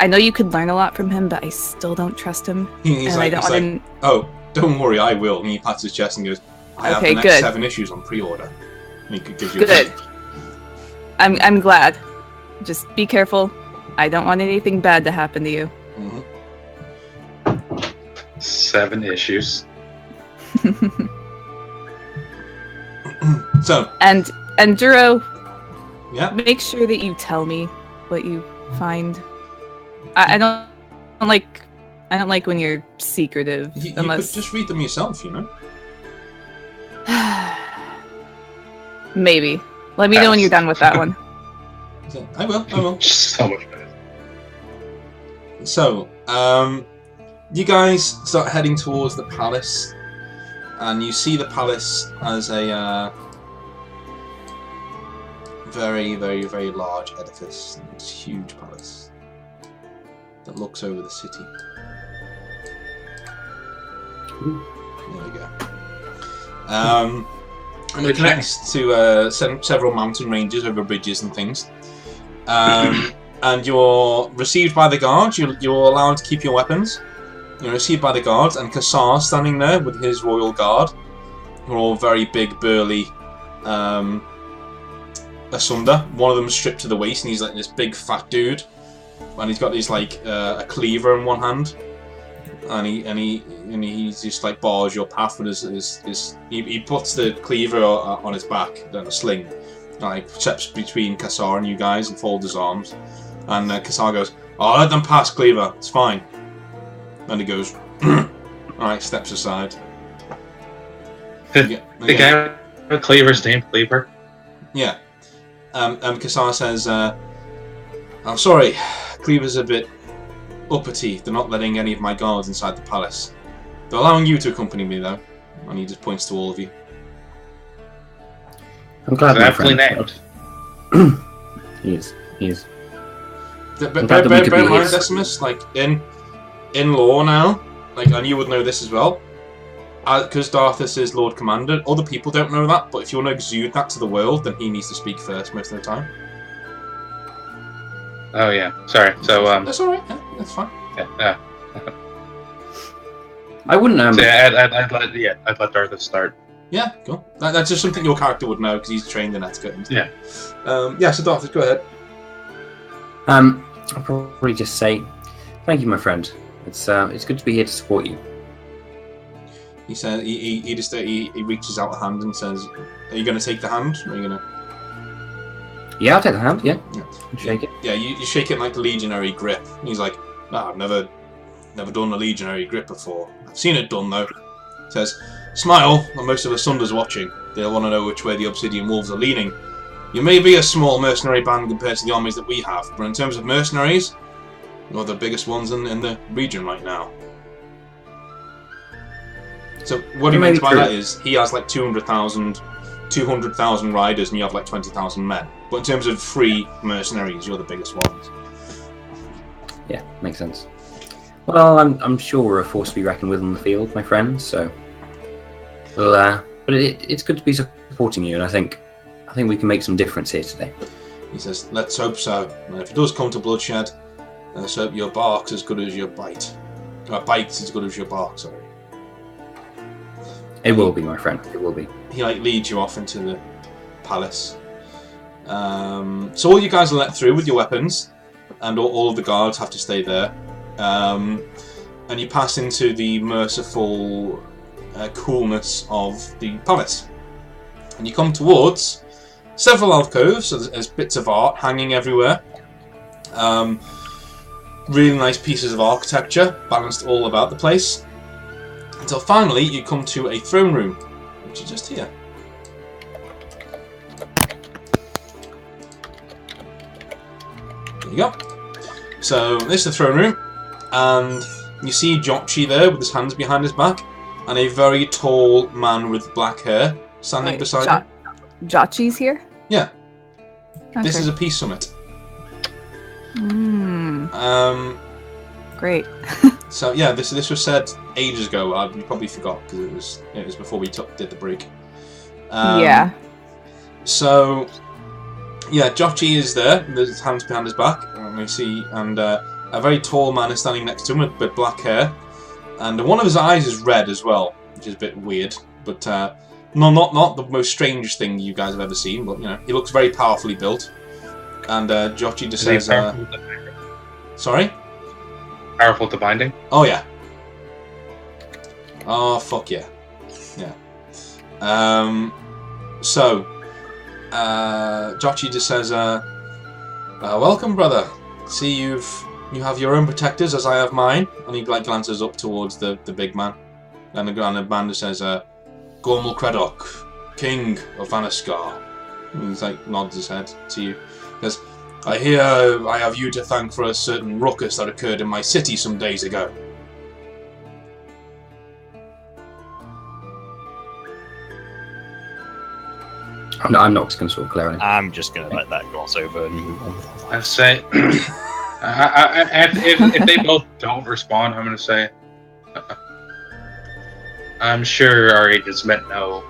I know you could learn a lot from him, but I still don't trust him. Oh, don't worry, I will. And he pats his chest and goes, I have the next 7 issues on pre-order. And he gives you good. I'm glad. Just be careful. I don't want anything bad to happen to you. Mm-hmm. 7 issues. So. And Duro. Yeah. Make sure that you tell me what you find. I don't like when you're secretive. You unless could just read them yourself, Maybe. Let me know when you're done with that one. I will. So much better. So, you guys start heading towards the palace, and you see the palace as a very, very, very large edifice. It's a huge palace that looks over the city. There we go. And it connects to several mountain ranges over bridges and things. And you're received by the guards. You're allowed to keep your weapons. You're received by the guards, and Kassar standing there with his royal guard, who are all very big, burly, Asunder. One of them is stripped to the waist, and he's like this big, fat dude, and he's got this like a cleaver in one hand, and he's just like bars your path with his he puts the cleaver on his back, then a sling, like steps between Kassar and you guys, and folds his arms, and Kassar goes, "Oh, let them pass, Cleaver. It's fine." And he goes, alright, steps aside. The guy with Cleaver's name, Cleaver? Yeah. Kassar says, I'm sorry, Cleaver's a bit uppity. They're not letting any of my guards inside the palace. They're allowing you to accompany me, though. And he just points to all of you. I'm glad my aptly friend. named. He is. Bear in mind, Decimus, like, in law now, like, and you would know this as well, because Darthus is Lord Commander, other people don't know that, but if you want to exude that to the world, then he needs to speak first most of the time. Oh yeah, sorry. So that's alright, yeah, that's fine. Yeah. I wouldn't So I'd let Darthus start. Yeah, cool. That's just something your character would know, because he's trained in etiquette and stuff. Yeah. So Darthus, go ahead. I'll probably just say, thank you, my friend. It's good to be here to support you. He says he reaches out a hand and says, "Are you going to take the hand? Or are you going to?" Yeah, I'll take the hand. Yeah. Shake it. Yeah, you shake it like a legionary grip. He's like, "No, I've never done a legionary grip before. I've seen it done though." He says, "Smile, and most of the Sunder's watching. They'll want to know which way the Obsidian Wolves are leaning. You may be a small mercenary band compared to the armies that we have, but in terms of mercenaries, you're the biggest ones in the region right now." So what he means by that is he has like 200,000 riders, and you have like 20,000 men. But in terms of free mercenaries, you're the biggest ones. Yeah, makes sense. Well, I'm sure we're a force to be reckoned with on the field, my friends. So, well, but it's good to be supporting you, and I think we can make some difference here today. He says, let's hope so. And if it does come to bloodshed, let's hope your bark's as good as your bite. Bite's as good as your bark, sorry. It will be, my friend. It will be. He leads you off into the palace. So all you guys are let through with your weapons, and all of the guards have to stay there. And you pass into the merciful coolness of the palace. And you come towards several alcoves, so there's bits of art hanging everywhere. Really nice pieces of architecture balanced all about the place. Until finally you come to a throne room, which is just here. There you go. So this is the throne room, and you see Jochi there with his hands behind his back, and a very tall man with black hair standing beside him. Jochi's here? Yeah. Okay. This is a peace summit. Great. So yeah, this was said ages ago. You probably forgot because it was before we did the break. Yeah. So yeah, Jochi is there with his hands behind his back, and we see, and a very tall man is standing next to him with black hair, and one of his eyes is red as well, which is a bit weird, but not the most strange thing you guys have ever seen. But you know, he looks very powerfully built, and Jochi just says, "Sorry." Powerful to binding? Oh yeah. Oh fuck yeah. Yeah. So Jochi just says, welcome brother. See you have your own protectors as I have mine, and he glances up towards the big man. And the man just says, Gormal Creddock, King of Vanaskar. And he's nods his head to you. He goes, I hear I have you to thank for a certain ruckus that occurred in my city some days ago. I'm not going to sort of clear anything. I'm just going to let that gloss over and move on. I say, if they both don't respond, I'm going to say, I'm sure our agents meant no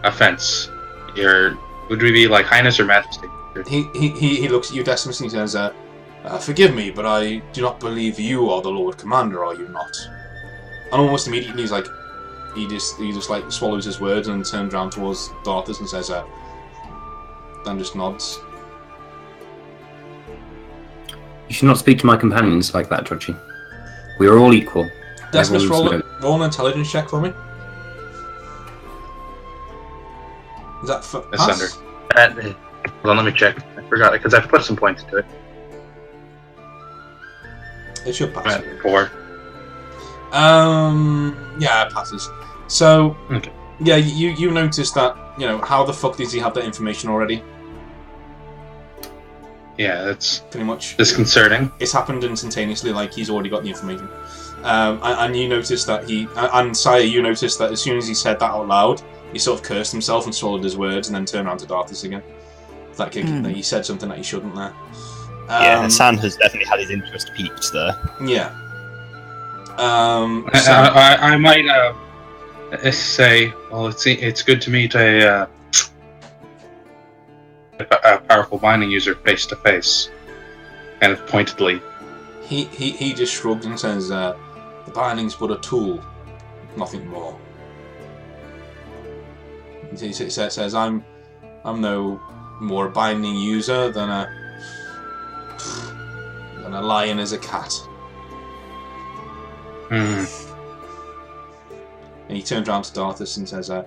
offense. Would we be like Highness or Majesty? He looks at you, Decimus, and he says, forgive me, but I do not believe you are the Lord Commander, are you not? And almost immediately he's like, he just swallows his words and turns around towards Darthus and says, then just nods. You should not speak to my companions like that, Jochi. We are all equal. Decimus, roll an intelligence check for me. Is that for Asunder? Hold on, let me check. I forgot it because I've put some points into it. It should pass. 4. Yeah, it passes. So, okay. Yeah, you noticed that, how the fuck does he have that information already? Yeah, that's pretty much disconcerting. It's happened instantaneously, he's already got the information. And you noticed that and Sire, you noticed that as soon as he said that out loud, he sort of cursed himself and swallowed his words and then turned around to Darthus again. That he said something that he shouldn't there. Yeah, Hassan has definitely had his interest piqued there. Yeah. I might say, well, it's good to meet a powerful binding user face to face, kind of pointedly. He just shrugs and says, "The binding's but a tool, nothing more." He says, "I'm no more a binding user than a lion is a cat." Hmm. And he turns around to Darthus and says, "A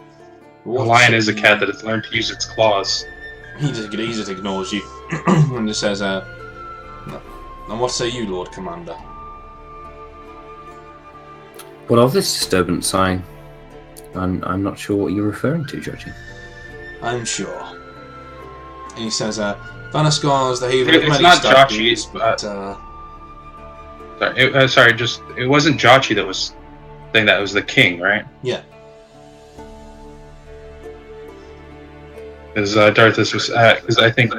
lion is a cat that has learned to use its claws." He just ignores you and just says, "And what say you, Lord Commander?" What of this disturbance, I'm not sure what you're referring to, Jochi. I'm sure. And he says, Vanaskar is the haven of It's many not statues, Jochi's, but... it wasn't Jochi that was saying that, it was the king, right? Yeah. Because Darthus was, because I think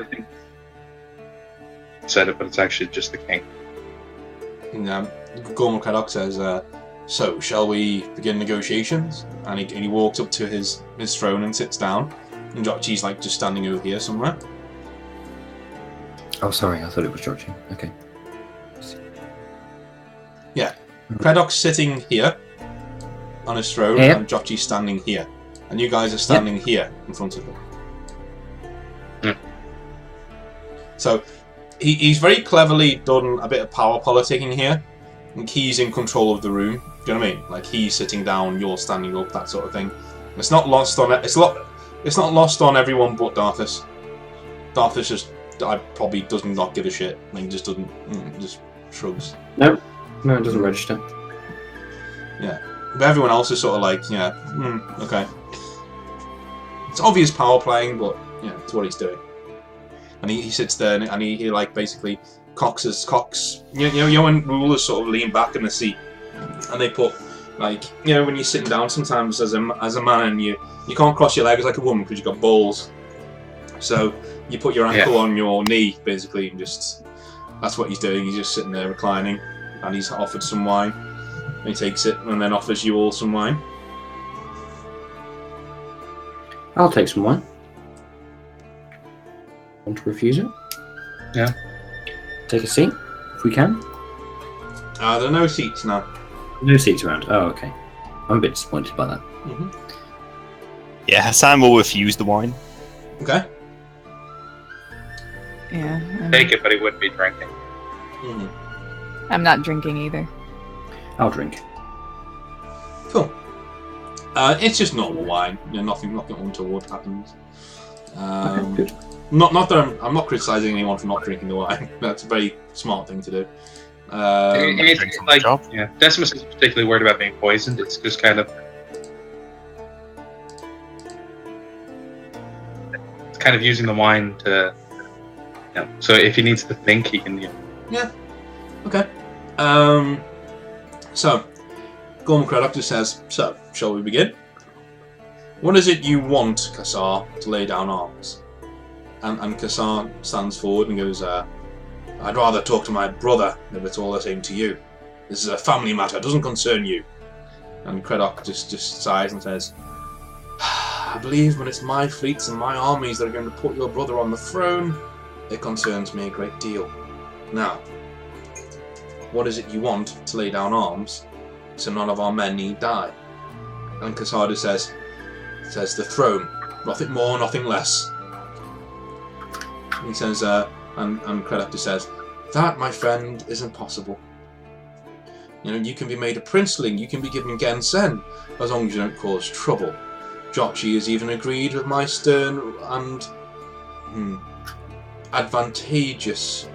said it, but it's actually just the king. And Gormal Craddock says, so, shall we begin negotiations? And he walks up to his throne and sits down. And Jochi's like just standing over here somewhere. Oh, sorry, I thought it was Jochi. Okay. Yeah. Craddock's sitting here on his throne, Yep. and Jochi's standing here. And you guys are standing here in front of him. Yep. So, he's very cleverly done a bit of power politicking here. And he's in control of the room. Do you know what I mean? Like, he's sitting down, you're standing up, that sort of thing. It's not lost on it's not lost on everyone but Darthus. Darthus probably does not give a shit. Like, he just doesn't, just shrugs. No, it doesn't register. Yeah. But everyone else is sort of like, yeah, okay. It's obvious power playing, but, yeah, it's what he's doing. And he sits there and he like, basically cocks. You know when rulers sort of lean back in the seat and they put, like, you know, when you're sitting down sometimes as a man and you can't cross your legs like a woman because you've got balls. So you put your ankle on your knee, basically, and just, that's what he's doing. He's just sitting there reclining, and he's offered some wine. And he takes it and then offers you all some wine. I'll take some wine. Want to refuse it? Yeah. Take a seat, if we can. There are no seats now. No seats around. Oh, okay. I'm a bit disappointed by that. Mm-hmm. Yeah, Hassan will refuse the wine. Okay. Yeah. Take it, but he wouldn't be drinking. Mm-hmm. I'm not drinking either. I'll drink. Cool. It's just normal wine. You know, nothing untoward happens. Okay, good. Not that I'm not criticizing anyone for not drinking the wine. That's a very smart thing to do. It's like, yeah, Decimus isn't particularly worried about being poisoned. It's just kind of, using the wine to, you know, so if he needs to think, he can. You know. Yeah. Okay. So, Gormal Craddock just says, so, shall we begin? What is it you want, Kassar, to lay down arms? And Kassar stands forward and goes, I'd rather talk to my brother if it's all the same to you. This is a family matter, it doesn't concern you. And Craddock just sighs and says, I believe when it's my fleets and my armies that are going to put your brother on the throne, it concerns me a great deal. Now, what is it you want to lay down arms so none of our men need die? And Kassar says the throne, nothing more, nothing less. He says, and Craddock says, that, my friend, is impossible. You know, you can be made a princeling, you can be given Gensen, as long as you don't cause trouble. Jochi has even agreed with my stern and advantageous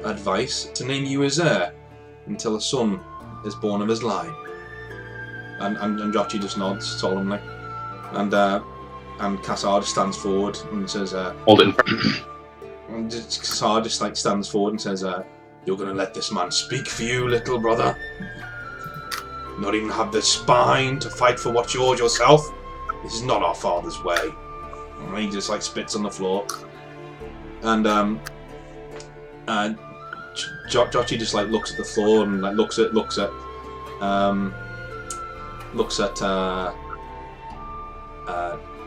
advice to name you his heir until a son is born of his line. And Jochi just nods solemnly. And Kassar just stands forward and says, Hold it in front. And Kassar just like stands forward and says, you're going to let this man speak for you, little brother? Not even have the spine to fight for what's yours yourself? This is not our father's way. And he just like spits on the floor. And Jochi just like looks at the floor and like looks at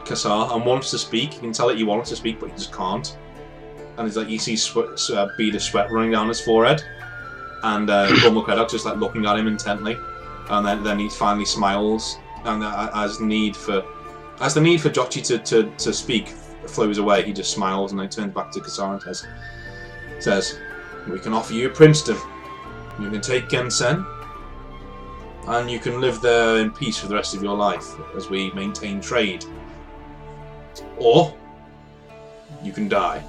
Kassar and wants to speak. You can tell that he wants to speak, but he just can't. And it's like you see a bead of sweat running down his forehead, and Gormal Craddock just like looking at him intently, and then he finally smiles, and as the need for Jochi to speak flows away, he just smiles and then turns back to Kassar and says, "We can offer you a princedom. You can take Gensen, and you can live there in peace for the rest of your life as we maintain trade. Or you can die.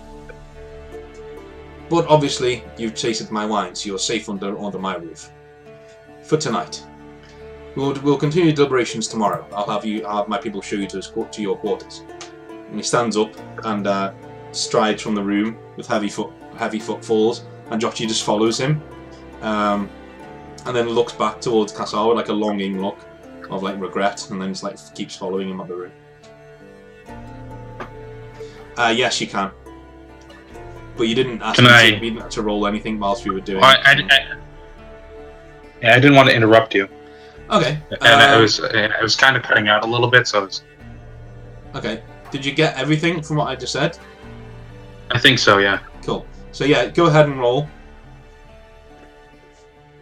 But obviously, you've tasted my wine, so you're safe under my roof. For tonight. We'll continue deliberations tomorrow. I'll have my people show you to your quarters." And he stands up and strides from the room with heavy footfalls, and Jochi just follows him, and then looks back towards Kassar with like a longing look of like regret, and then just like keeps following him up the room. Yes, you can. But you didn't ask me to roll anything whilst we were doing it. Yeah, I didn't want to interrupt you, Okay. and I was kind of cutting out a little bit, so Okay. Did you get everything from what I just said? I think so. Yeah. Cool. So yeah, go ahead and roll.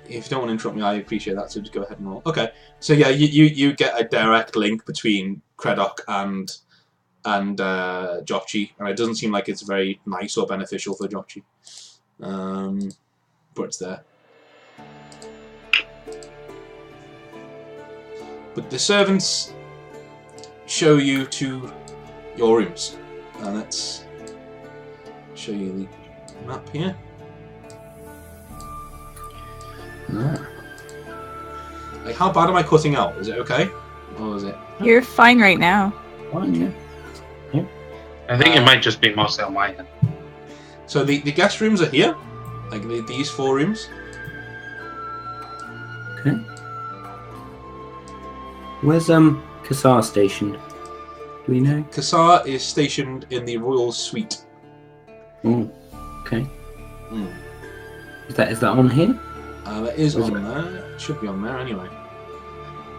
If you don't want to interrupt me, I appreciate that. So just go ahead and roll. Okay. So yeah, you get a direct link between Creddock and Jochi, and it doesn't seem like it's very nice or beneficial for Jochi. But it's there. But the servants show you to your rooms, and let's show you the map here. Ah. Like, how bad am I cutting out? Is it okay? Or is it? You're fine right now. Fine, yeah. I think it might just be mostly on my end. So the guest rooms are here, like these 4 rooms. Okay. Where's Kassar stationed? Do we know? Kassar is stationed in the royal suite. Oh, okay. Mm. Is that on here? That is on there. It should be on there anyway.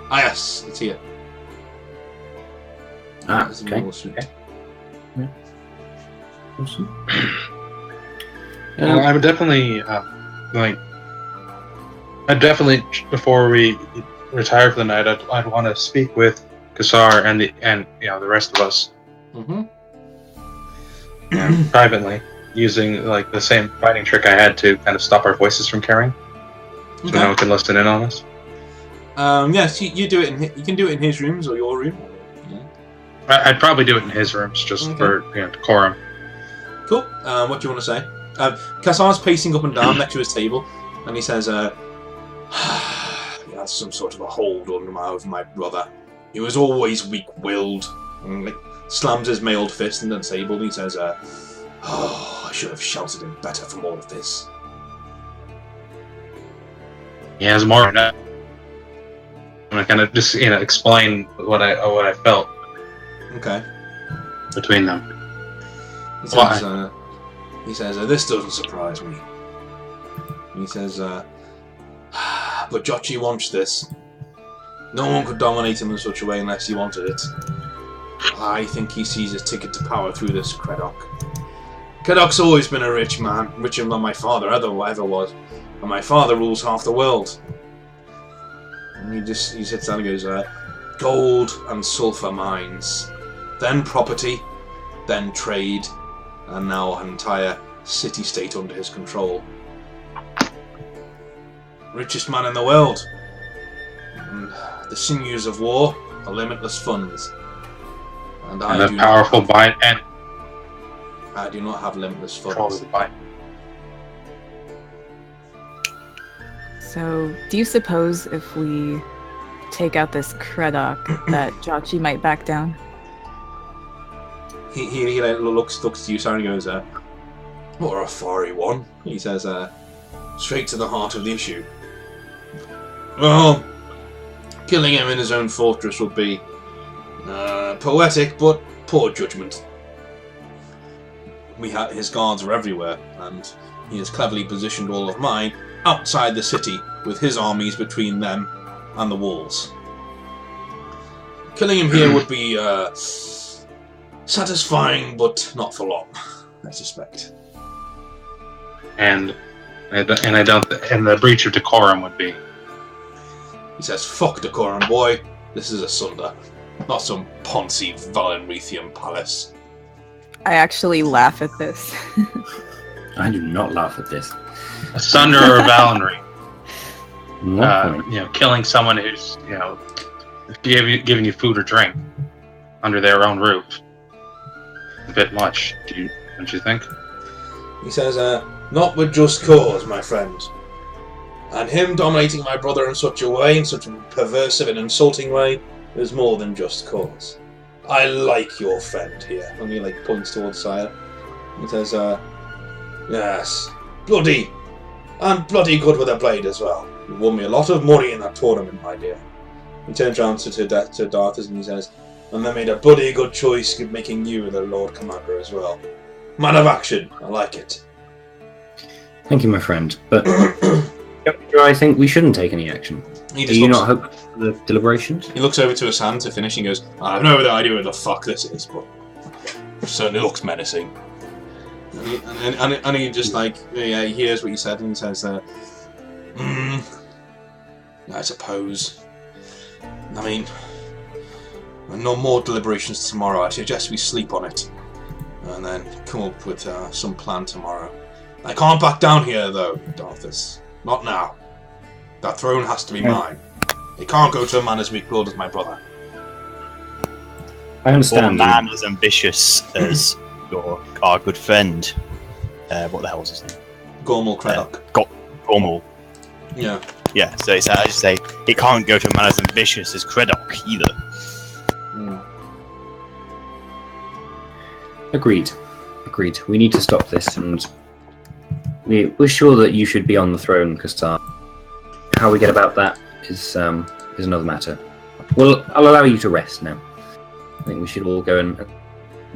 Ah yes, it's here. Ah, It's the okay. royal suite. Okay. Yeah. Awesome. Well, I would definitely before we retire for the night, I'd want to speak with Kassar and the rest of us privately, using like the same fighting trick I had to kind of stop our voices from carrying, so no one can listen in on us. Yes, you do it. You can do it in his rooms or your room. Yeah. I'd probably do it in his rooms just for decorum. Cool. What do you want to say? Kassar's pacing up and down next to his table, and he says, "He has some sort of a hold over my brother. He was always weak-willed." And like, slams his mailed fist on the table, and he says, "I should have sheltered him better from all of this." He has more than that. I'm gonna kind of just explain what I felt Okay. between them. He says, "This doesn't surprise me." He says, "But Jochi wants this. No one could dominate him in such a way unless he wanted it. I think he sees his ticket to power through this Creddock. Creddock's always been a rich man, richer than my father ever was, and my father rules half the world." And he sits down and goes, "Gold and sulfur mines, then property, then trade, and now an entire city-state under his control. Richest man in the world. And the sinews of war are limitless funds. And I a powerful bind and I do not have limitless control funds." of the bind. So, do you suppose if we take out this Creddock that Jochi might back down? He looks to you, Sarah, and goes, "What a fiery one." He says, "Straight to the heart of the issue. Well, killing him in his own fortress would be poetic, but poor judgment. His guards are everywhere, and he has cleverly positioned all of mine outside the city, with his armies between them and the walls. Killing him here would be satisfying, but not for long, I suspect." And the breach of decorum would be. He says, "Fuck decorum, boy. This is Asunder, not some poncy Valenrethian palace." I actually laugh at this. I do not laugh at this. Asunder or Valenry. No point. Killing someone who's giving you food or drink under their own roof. A bit much, don't you think? He says, "Not with just cause, my friend. And him dominating my brother in such a way, in such a perversive and insulting way, is more than just cause. I like your friend here." And he points towards Sire. He says, "Yes, bloody, and bloody good with a blade as well. You won me a lot of money in that tournament, my dear." He turns around to Darthas and he says, "And they made a bloody good choice making you the Lord Commander as well. Man of action, I like it." Thank you, my friend. But I think we shouldn't take any action. He Do just you looks, not hope for the deliberations? he looks over to Asunder to finish and goes, I have no idea where the fuck this is, but it certainly looks menacing. And he just like, yeah, he hears what you said and he says, I suppose. I mean, no more deliberations tomorrow. I suggest we sleep on it. And then come up with some plan tomorrow. I can't back down here, though, Darthus. Not now. That throne has to be mine. It can't go to a man as weak-willed as my brother. I Or a understand. man as ambitious as our good friend. What the hell was his name? Gormal Craddock. Gormal. Yeah. Yeah, so it's, I just say it can't go to a man as ambitious as Craddock either. Mm. Agreed. We need to stop this, and we're sure that you should be on the throne, Kastar. How we get about that is another matter. Well, I'll allow you to rest now. I think we should all go and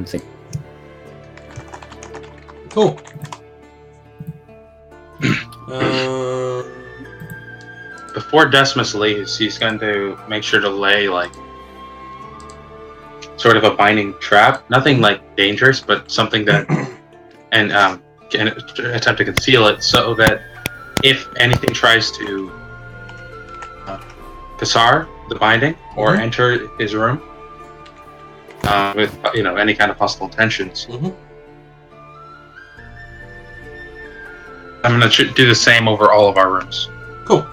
think. Cool. Before Decimus leaves, he's going to make sure to lay like sort of a binding trap. Nothing like dangerous, but something that and can attempt to conceal it so that if anything tries to Kassar the binding or enter his room with any kind of hostile intentions. I'm going to do the same over all of our rooms. Cool.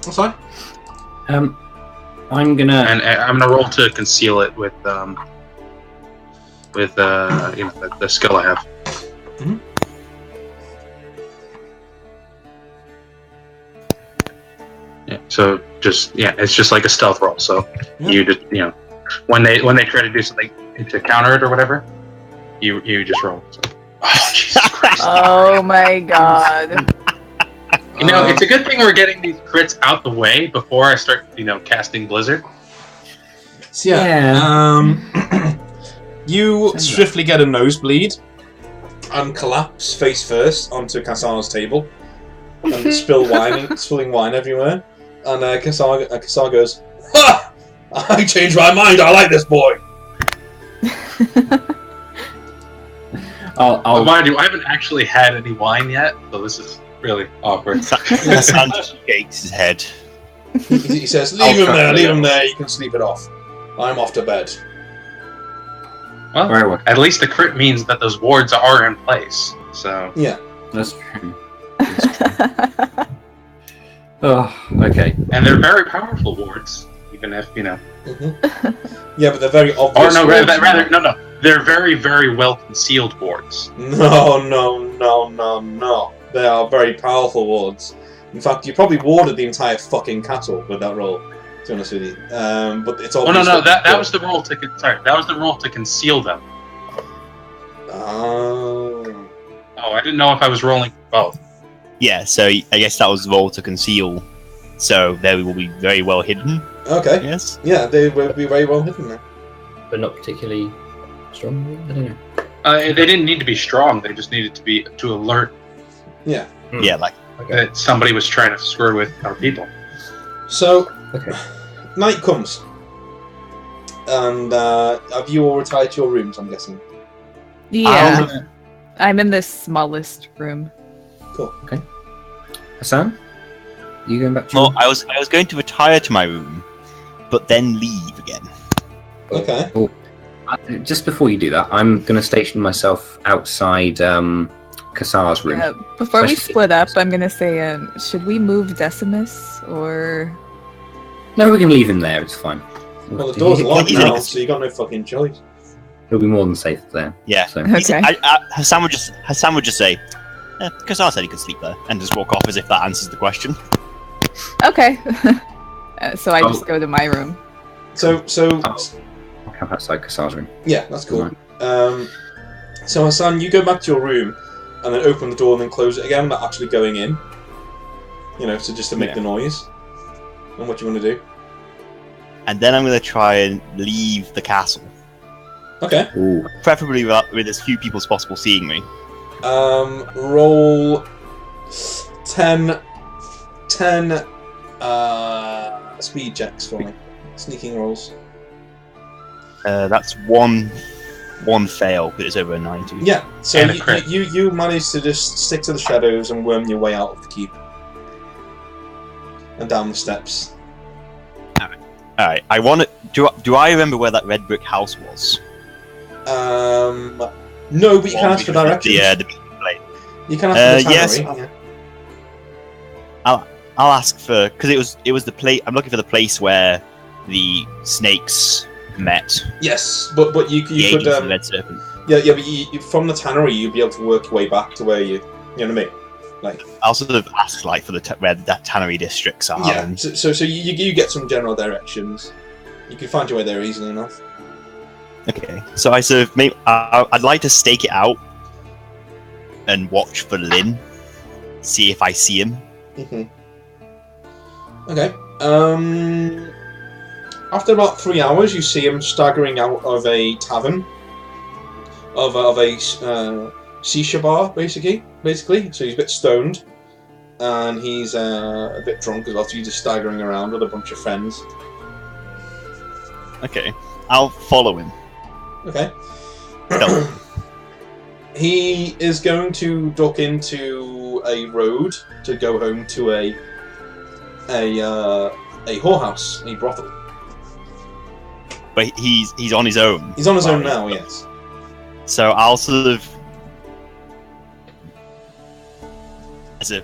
That's fine. I'm gonna. And I'm gonna roll to conceal it with the skill I have. Mhm. Yeah. So it's just like a stealth roll. So Yeah. you just when they try to do something to counter it or whatever, you just roll. So. Oh Jesus Christ! Oh my god. It's a good thing we're getting these crits out the way before I start casting Blizzard. So you swiftly get a nosebleed and collapse face first onto Kassar's table and spilling wine everywhere. And Kassar goes, "Ha! I changed my mind. I like this boy." I'll Mind you, I haven't actually had any wine yet, so this is really awkward. Hassan just shakes his head. He says, "Leave him there. You can sleep it off. I'm off to bed." Well, Very well. at least the crit means that those wards are in place. So Yeah. That's true. Oh, okay. and they're very powerful wards, even if Yeah, but they're very obvious. Or no, wards. no. They're very, very well concealed wards. No. They are very powerful wards. In fact, you probably warded the entire fucking castle with that roll. To be honest with you, but it's all. Oh no, that was the roll to that was the roll to conceal them. Oh. Oh, I didn't know if I was rolling both. Yeah, so I guess that was the roll to conceal. So they will be very well hidden. Okay. Yes. Yeah, they will be very well hidden there. But not particularly strong. I don't know. They didn't need to be strong. They just needed to alert Yeah. Yeah, like that somebody was trying to screw with our people. So, Okay. night comes, and have you all retired to your rooms? I'm guessing. Yeah. I'm in the smallest room. Cool. Hassan, you going back to? well, I was going to retire to my room, but then leave again. Okay. Just before you do that, I'm going to station myself outside Kassar's room. Before we Especially- split up, I'm gonna say, should we move Decimus or? No, we can leave him there. It's fine. Well, the door's locked He's- now, so you got no fucking choice. He'll be more than safe there. Yeah. So. Okay. Hassan would just say, Kassar said he could sleep there, and just walk off as if that answers the question. Okay. So I just go to my room. So I'll camp outside Kassar's room. yeah, that's cool. Right. So Hassan, you go back to your room, and then open the door and then close it again, not actually going in. So just to make the noise. And what do you want to do? And then I'm going to try and leave the castle, Okay. Ooh. preferably with as few people as possible seeing me. Roll 10 10 speed checks for me. Sneaking rolls. That's one fail, but it's over a 90. Yeah, so And a crit. you manage to just stick to the shadows and worm your way out of the keep. And down the steps. Alright, I want to... Do I remember where that red brick house was? No, but you can ask for directions. The plate. You can ask for the yes. tannery. Yeah. I'll ask for... Because it was the place... I'm looking for the place where the snakes met. Yes, but you The could... agents of the Red Serpent. Yeah, but you, from the tannery, you'd be able to work your way back to where you know what I mean? Like... I'll sort of ask, like, for where that tannery districts are. Yeah, and- so you get some general directions. You can find your way there easily enough. Okay, so I sort of I'd like to stake it out and watch for Lynn, see if I see him. Okay. After about 3 hours, you see him staggering out of a tavern, of a shisha bar, basically. So he's a bit stoned, and he's a bit drunk as well. So he's just staggering around with a bunch of friends. Okay, I'll follow him. Okay. No. He is going to duck into a road to go home to a whorehouse, a brothel. But he's on his own. He's on his own now, yes. So I'll sort of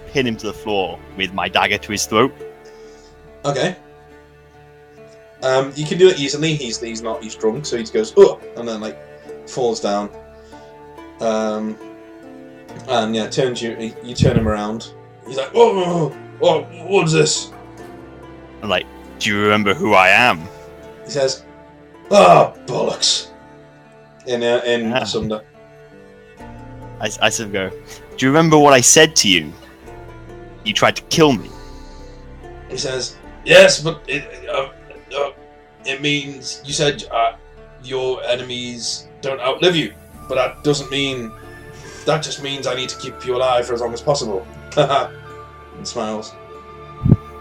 pin him to the floor with my dagger to his throat. Okay. You can do it easily. He's drunk, so he just goes, oh, and then like falls down. And yeah, turns you turn him around. He's like, oh, what's this? I'm like, do you remember who I am? He says, bollocks. In Asunder. I sort of go, do you remember what I said to you? You tried to kill me. He says, yes, but it means you said your enemies don't outlive you, but that just means I need to keep you alive for as long as possible. And smiles.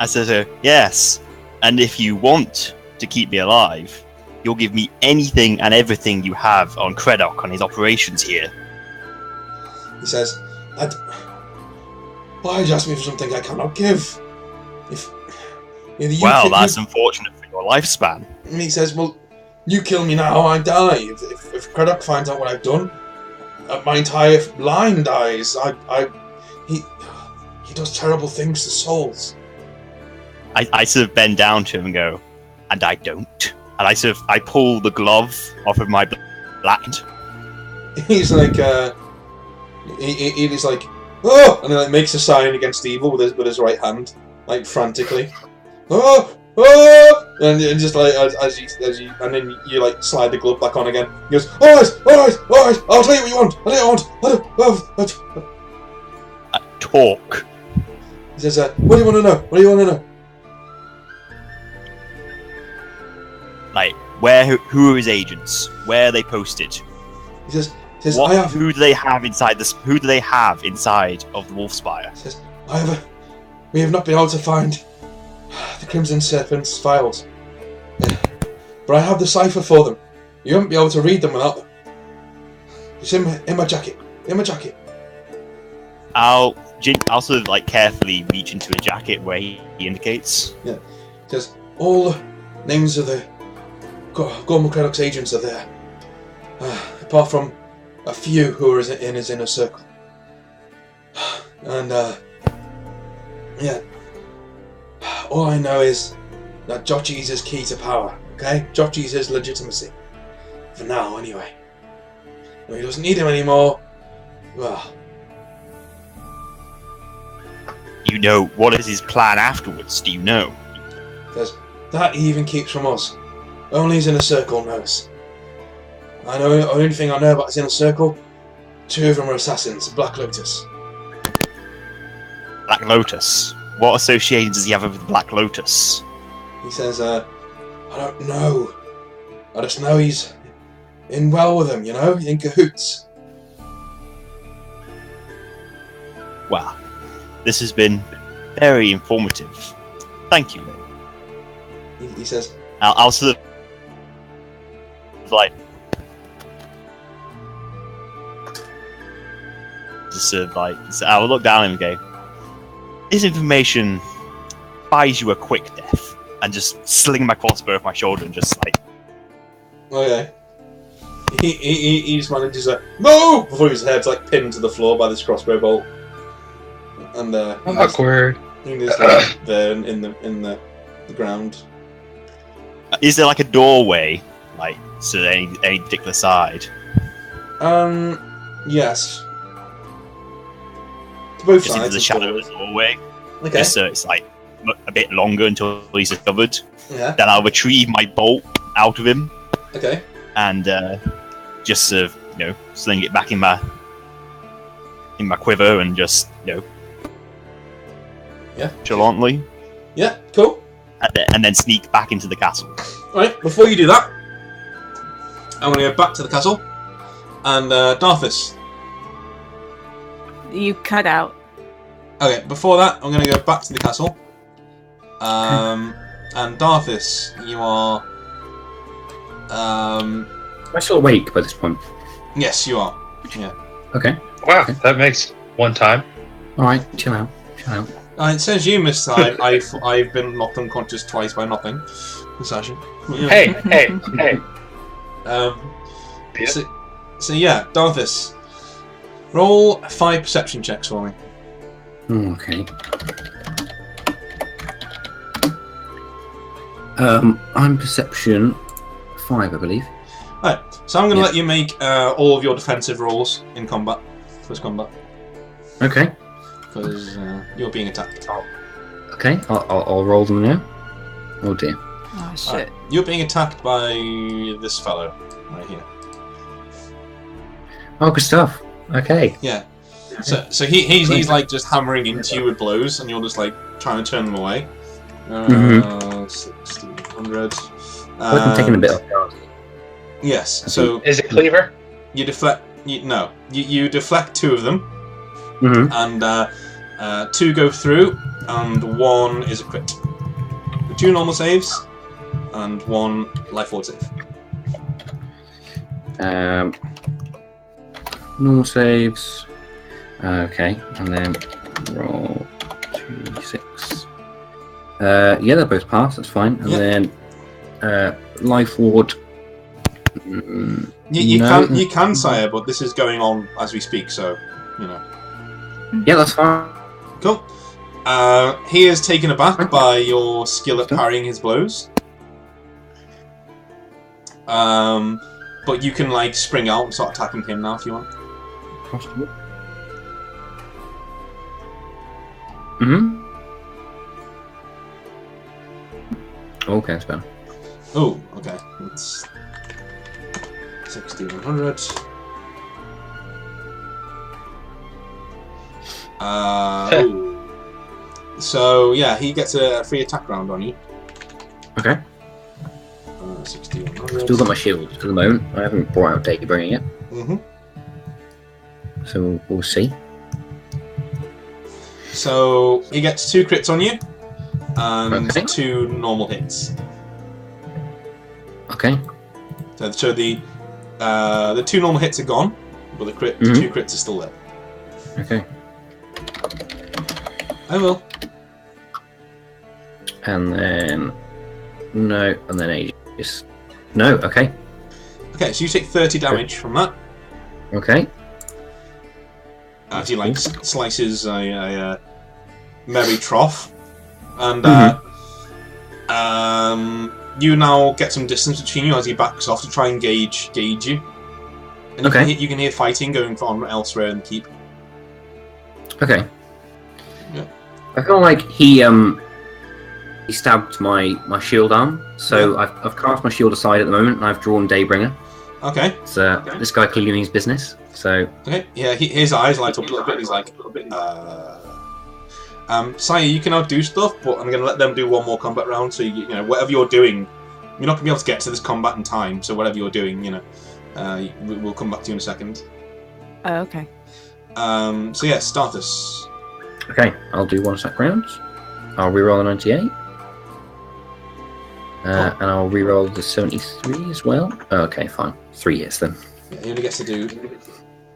I said, yes, and if you want to keep me alive, you'll give me anything and everything you have on Creddock on his operations here. He says, why did you ask me for something I cannot give? That's unfortunate for your lifespan. And he says, well, you kill me now, I die. If Creddock finds out what I've done, my entire line dies. He does terrible things to souls. I sort of bend down to him and go, and I don't. And I pull the glove off of my black. He's like, he's like, oh, and then like makes a sign against evil with his right hand, like frantically. Oh, and just like as you, and then you like slide the glove back on again. He goes, all right, I'll tell you what you want. Talk. He says, what do you want to know? Like, who are his agents? Where are they posted? He says, who do they have inside this? Who do they have inside of the Wolfspire? He says, we have not been able to find the Crimson Serpent's files, but I have the cipher for them. You won't be able to read them without them. It's in my jacket. I'll sort of like carefully reach into a jacket where he indicates. Yeah, says all the names of the Gormal Creddock's agents are there, apart from a few who are in his inner circle. And yeah, all I know is that Jochi's is key to power. Okay, Jochi's his legitimacy for now, anyway. When he doesn't need him anymore, well. You know, what is his plan afterwards? Do you know? Because that he even keeps from us. Only his inner circle knows. I know the only thing I know about his inner circle. 2 of them are assassins. Black Lotus. Black Lotus. What associations does he have with the Black Lotus? He says, I don't know. I just know he's in well with them, in cahoots. Well, this has been very informative. Thank you. He says, I'll sort of like just sort of like so I'll look down at him and go, this information buys you a quick death, and just sling my crossbow off my shoulder and just like, okay. He just manages to move before his head's like pinned to the floor by this crossbow bolt, and Awkward. he's like there in the ground. is there like a doorway, like so any particular side? Yes. To both Just sides. into the shadow of the doorway. Okay. Just so it's like a bit longer until he's discovered. Yeah. Then I'll retrieve my bolt out of him Okay. and just sort of, sling it back in my quiver and just, Yeah. nonchalantly, Yeah. Cool. and then sneak back into the castle. Right. Before you do that, I'm going to go back to the castle, and Darthus. You cut out. Okay. Before that, I'm going to go back to the castle. And Darthus, you are. Am I still awake by this point? Yes, you are. Yeah. Okay. Wow, that makes one time. Alright, chill out. It says you, Miss Time. I've been knocked unconscious twice by nothing. This session. Yeah. Hey. Peter? So yeah, Darthus. Roll 5 perception checks for me. Okay. I'm perception 5, I believe. Alright, so I'm going to let you make all of your defensive rolls in combat. First combat. Okay. Because you're being attacked. Okay, I'll roll them now. Oh dear. Oh shit. Alright, you're being attacked by this fellow right here. Oh, good stuff. Okay. Yeah. So he's like just hammering into you with blows, and you're just like trying to turn them away. 1600. I'm taking a bit off guard. Yes. So Is it Cleaver? you deflect. You deflect 2 of them, and 2 go through, and 1 is a crit. 2 normal saves, and 1 life ward save. Normal saves. Okay, and then roll 2d6. Yeah, they're both passed. That's fine. And then life ward. You can, sire, but this is going on as we speak, so Yeah, that's fine. Cool. He is taken aback by your skill at parrying his blows. But you can like spring out and start attacking him now if you want. Possible. Okay, that's better. Oh, okay. It's 1600. So yeah, he gets a free attack round on you. Okay. 1600. Still got my shield at the moment. I haven't brought out Daybreaker yet. So we'll see. So he gets 2 crits on you and Okay. 2 normal hits. Okay. So the 2 normal hits are gone, but the 2 crits are still there. Okay. I will. And then no, and then Aegis. No. Okay. Okay, so you take 30 damage from that. Okay. As he like slices a merry trough, and you now get some distance between you as he backs off to try and gauge you. And you can hear fighting going on elsewhere in the keep. Okay. Yeah. I feel like he stabbed my shield arm, so I've cast my shield aside at the moment, and I've drawn Daybringer. Okay. So this guy clearly means business. So okay, yeah, his eyes light up a little bit. And he's like, Sire, you can now do stuff, but I'm gonna let them do one more combat round. So you know, whatever you're doing, you're not gonna be able to get to this combat in time. So whatever you're doing, we'll come back to you in a second. Oh, okay. So yeah, Startus. Okay, I'll do 1 attack rounds. I'll reroll a 98. And I'll reroll the 73 as well. Okay, fine. 3 hits then. Yeah, he only gets to do,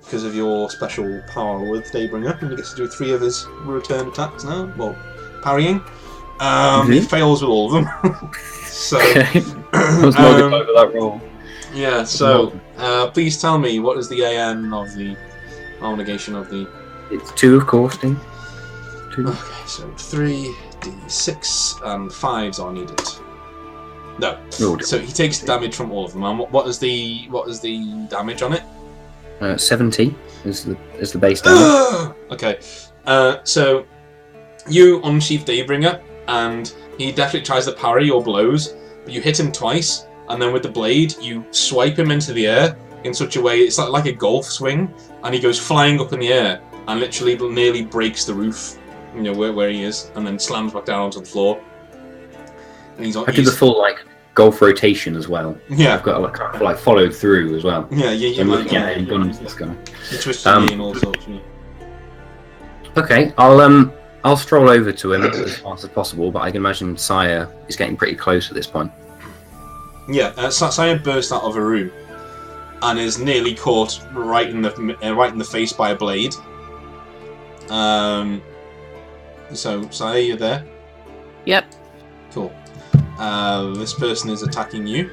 because of your special power with Daybringer, he only gets to do 3 of his return attacks now. Well, parrying. He fails with all of them. So, Okay. I was multiplied for that roll. Yeah, so please tell me, what is the AN of the armor negation of the... It's 2, of course, Dean. 2. Okay, so 3d6 and 5s are needed. No. So he takes damage from all of them. And what is the damage on it? 70 is the base damage. Okay. So you unsheath Daybringer, and he definitely tries to parry your blows, but you hit him twice, and then with the blade you swipe him into the air in such a way it's like a golf swing, and he goes flying up in the air and literally nearly breaks the roof, you know, where he is, and then slams back down onto the floor. And I did the full golf rotation as well. Yeah, I've got followed through as well. Yeah, you might. Yeah, and guns this guy. You twisted me and all sorts. Okay, I'll stroll over to him as fast as possible, but I can imagine Saya is getting pretty close at this point. Yeah, Saya bursts out of a room and is nearly caught right in the face by a blade. So Saya, you there? Yep. Cool. This person is attacking you.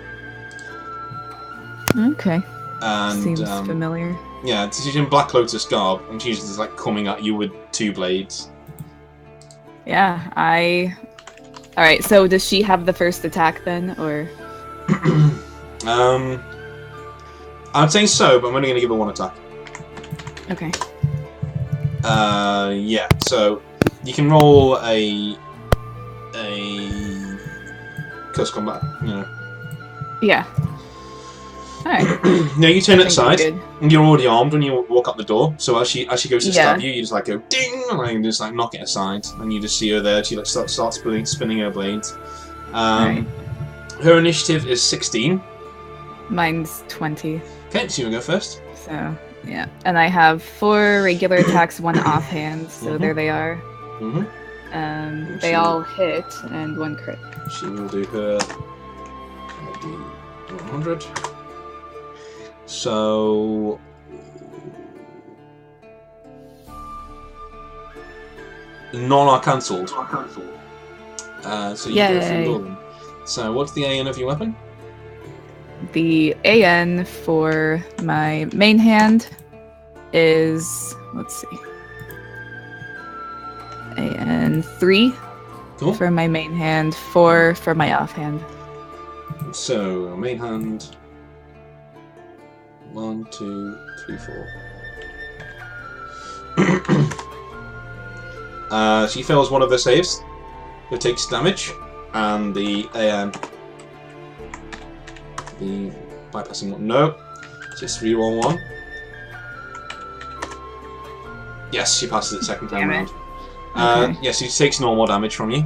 Okay. And seems familiar. Yeah, she's in Black Lotus garb, and she's just coming at you with 2 blades. Yeah, Alright, so does she have the first attack then, or? I'd say so, but I'm only going to give her 1 attack. Okay. Yeah, so you can roll a close combat, you know. Yeah. Alright. No, you turn it aside, and you're already armed when you walk up the door, so as she goes to stab you, you just go ding, and just knock it aside, and you just see her there, she starts spinning her blades. Her initiative is 16. Mine's 20. Okay, so you go first. So, yeah. And I have 4 regular attacks, 1 offhand, so there they are. They all hit, and 1 crit. She will do her 100. So none are cancelled. So you go through all of them. So what's the AN of your weapon? The AN for my main hand is, let's see, AN 3 for my main hand, 4 for my offhand. So main hand, 1, 2, 3, 4. She fails 1 of her saves, who takes damage, and the AN, the bypassing one, no, just reroll 1. Yes, she passes it second time round. Yes, she takes normal damage from you.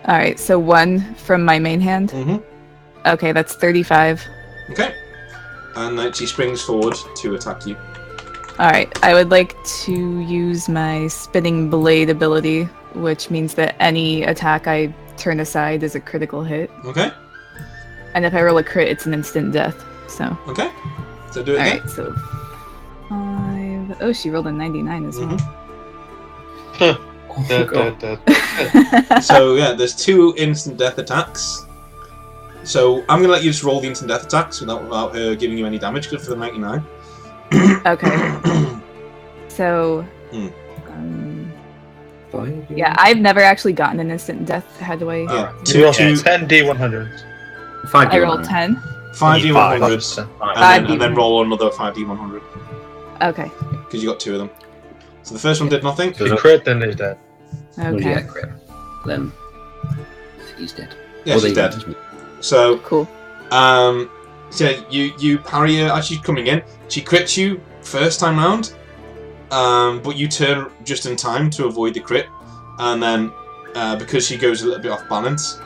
Alright, so 1 from my main hand? Okay, that's 35. Okay. And then she springs forward to attack you. Alright, I would like to use my spinning blade ability, which means that any attack I turn aside is a critical hit. Okay. And if I roll a crit, it's an instant death, so... Okay. So do it Alright, so... 5... Oh, she rolled a 99 as well. So, yeah, there's 2 instant death attacks. So, I'm going to let you just roll the instant death attacks without her giving you any damage, good for the 99. Okay. So... yeah, I've never actually gotten an instant death. How do I... Yeah, 10 D100s. 5 I rolled 10? 5 D100s. And then roll another 5 D100. Okay. Because you got 2 of them. So the first one did nothing. So the crit, then he's dead. Okay. Yeah, crit. Then he's dead. Yeah, she's dead. So cool. So you parry her as she's coming in. She crits you first time round, but you turn just in time to avoid the crit, and then because she goes a little bit off balance,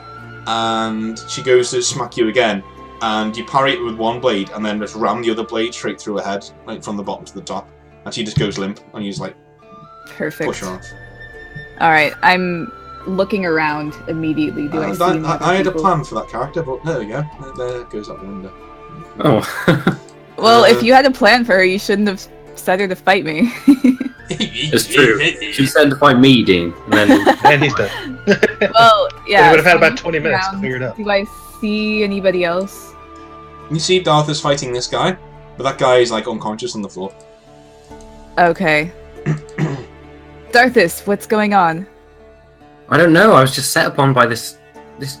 and she goes to smack you again, and you parry it with 1 blade, and then just ram the other blade straight through her head, like from the bottom to the top, and she just goes limp, and you just Perfect. push her off. All right, I'm looking around immediately. Do I see any other I had a people? plan for that character, but there we go. There goes out the window. Oh, Well, if you had a plan for her, you shouldn't have set her to fight me. it's true. She said to find me, Dean. And then And he's dead. Well, yeah. would have had so about I'm 20 looking minutes to around. figure it out. Do I see anybody else? You see Darthus fighting this guy, but that guy is like unconscious on the floor. Okay. Darthus, what's going on? I don't know. I was just set upon by this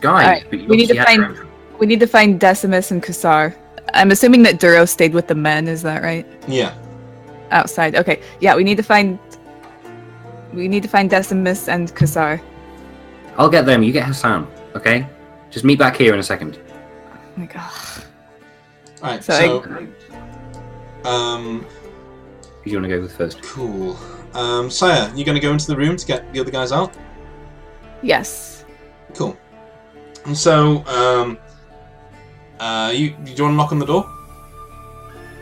guy. Alright, but you we need to obviously had find- We need to find Decimus and Kassar. I'm assuming that Duro stayed with the men. Is that right? Yeah. Outside. Okay. Yeah, we need to find Decimus and Kassar. I'll get them. You get Hassan. Okay. Just meet back here in a second. Oh my god. Alright, So so Who do you want to go with first? cool. Saya, you gonna go into the room to get the other guys out? Yes. Cool. And so, you do you want to knock on the door?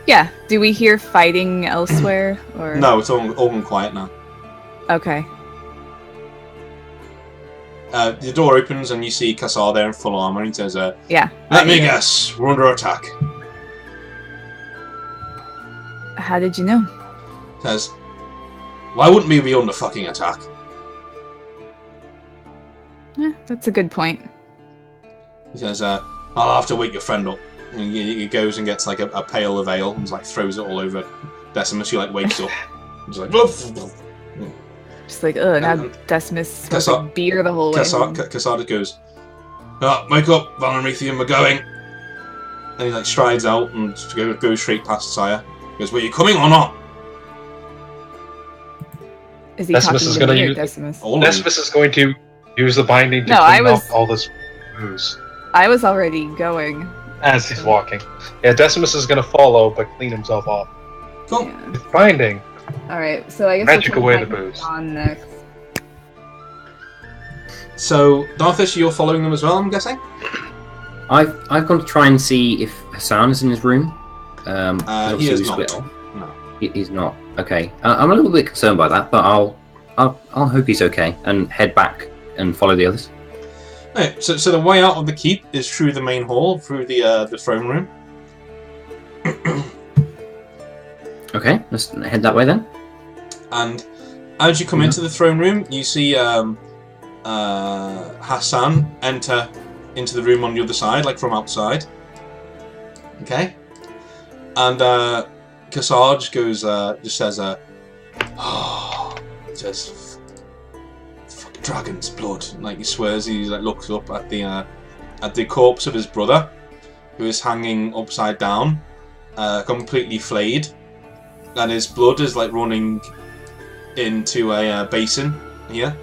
Yeah. Do we hear fighting elsewhere or? No, it's all gone quiet now. Okay. The door opens and you see Kassar there in full armor. And he says, Yeah. "Let me guess, we're under attack." How did you know? Says, "Why wouldn't we be under fucking attack?" That's a good point. He says, "I'll have to wake your friend up." And he goes and gets like a pail of ale and like throws it all over Decimus. She like wakes up. He's like, Just like, ugh, now And- Decimus smoked Kassar- beer the whole way. home. Kassar just goes, "Wake up, Valerian, we're going." And he like strides out and goes straight past Saya. He goes, "Were you coming or not?" Is he Decimus talking is to gonna me or use- Decimus? All of you. Decimus is going to use the binding to No, I clean was- off all this booze I was already going. as he's walking. Yeah, Decimus is going to follow, but clean himself off. Cool. Yeah. With binding. Alright, so I guess Magic we'll away try the booze. on next. So, Darthus, you're following them as well, I'm guessing? I've gone to try and see if Hassan is in his room. 'Cause obviously is we not. split off. No. He's not. Okay. I'm a little bit concerned by that, but I'll hope he's okay and head back and follow the others. Right, so the way out of the keep is through the main hall, through the throne room. Okay, let's head that way then. And as you come into the throne room, you see Hassan enter into the room on the other side, like from outside. Okay? And Kassar just goes, just says, says, "Fucking dragon's blood." Like he swears, he like looks up at the corpse of his brother, who is hanging upside down, completely flayed, and his blood is like running into a basin here.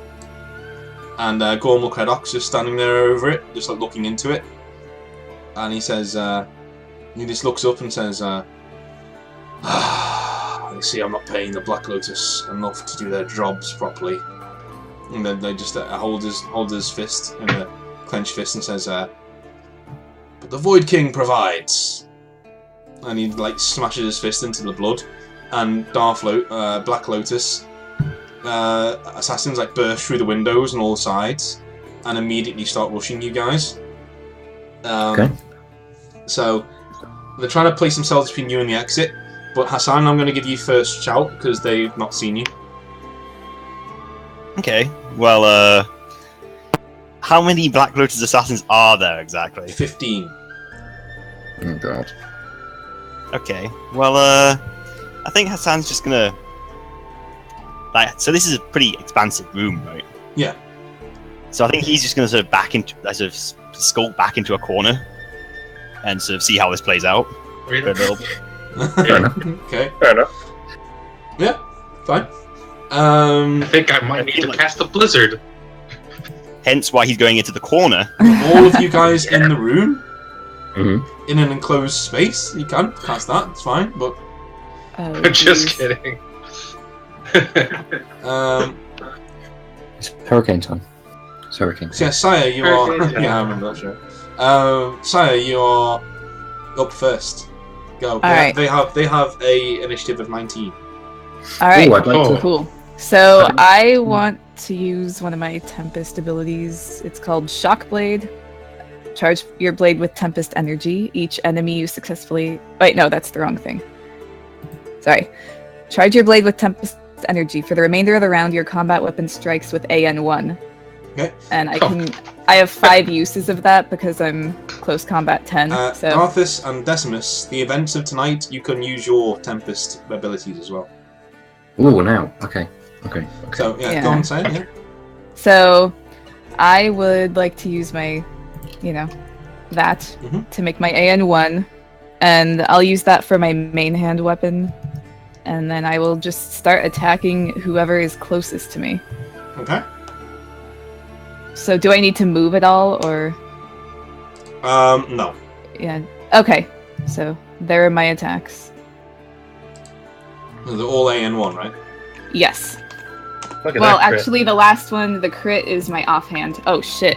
And Gormal Credox is standing there over it, just like looking into it. And he says, he just looks up and says, "You see, I'm not paying the Black Lotus enough to do their jobs properly." And then they just hold his fist in a clenched fist and says, "But the Void King provides." And he like smashes his fist into the blood, and Black Lotus assassins like burst through the windows on all sides and immediately start rushing you guys. Okay. So they're trying to place themselves between you and the exit, but Hassan, I'm going to give you first shout because they've not seen you. Okay. Well, how many Black Lotus assassins are there exactly? 15. Oh god. Okay. Well, I think Hassan's just gonna so this is a pretty expansive room, right? Yeah. So I think he's just gonna sort of skulk back into a corner and sort of see how this plays out for a little bit. Fair enough. Okay. Fair enough. Yeah. Fine. I think I might need to cast a blizzard. Hence why he's going into the corner. All of you guys in the room, Mm-hmm. in an enclosed space, you can cast that. It's fine. But Oh, Just geez. kidding. It's hurricane time. It's hurricane. so yeah, Saya, you are. Okay. Yeah, I remember that show. Saya, you are up first. Go. Alright. They have a initiative of 19. Alright, Ooh, I'd like Oh. to. cool. So I want to use one of my Tempest abilities. It's called Shock Blade. Charge your blade with Tempest energy. Each enemy you successfully... Wait, no, that's the wrong thing. Sorry. Charge your blade with Tempest energy. For the remainder of the round, your combat weapon strikes with AN1. Okay. And I have 5 uses of that because I'm close combat 10. So Arthas and Decimus, the events of tonight, you can use your Tempest abilities as well. Ooh, now. Okay. So, go on, say it, yeah. So I would like to use my, that to make my AN1. And I'll use that for my main hand weapon. And then I will just start attacking whoever is closest to me. Okay. So do I need to move at all, or? No. Yeah. Okay. So there are my attacks. They're all AN1, right? Yes. Look at Well, that crit. actually, the last one, the crit is my offhand. Oh shit!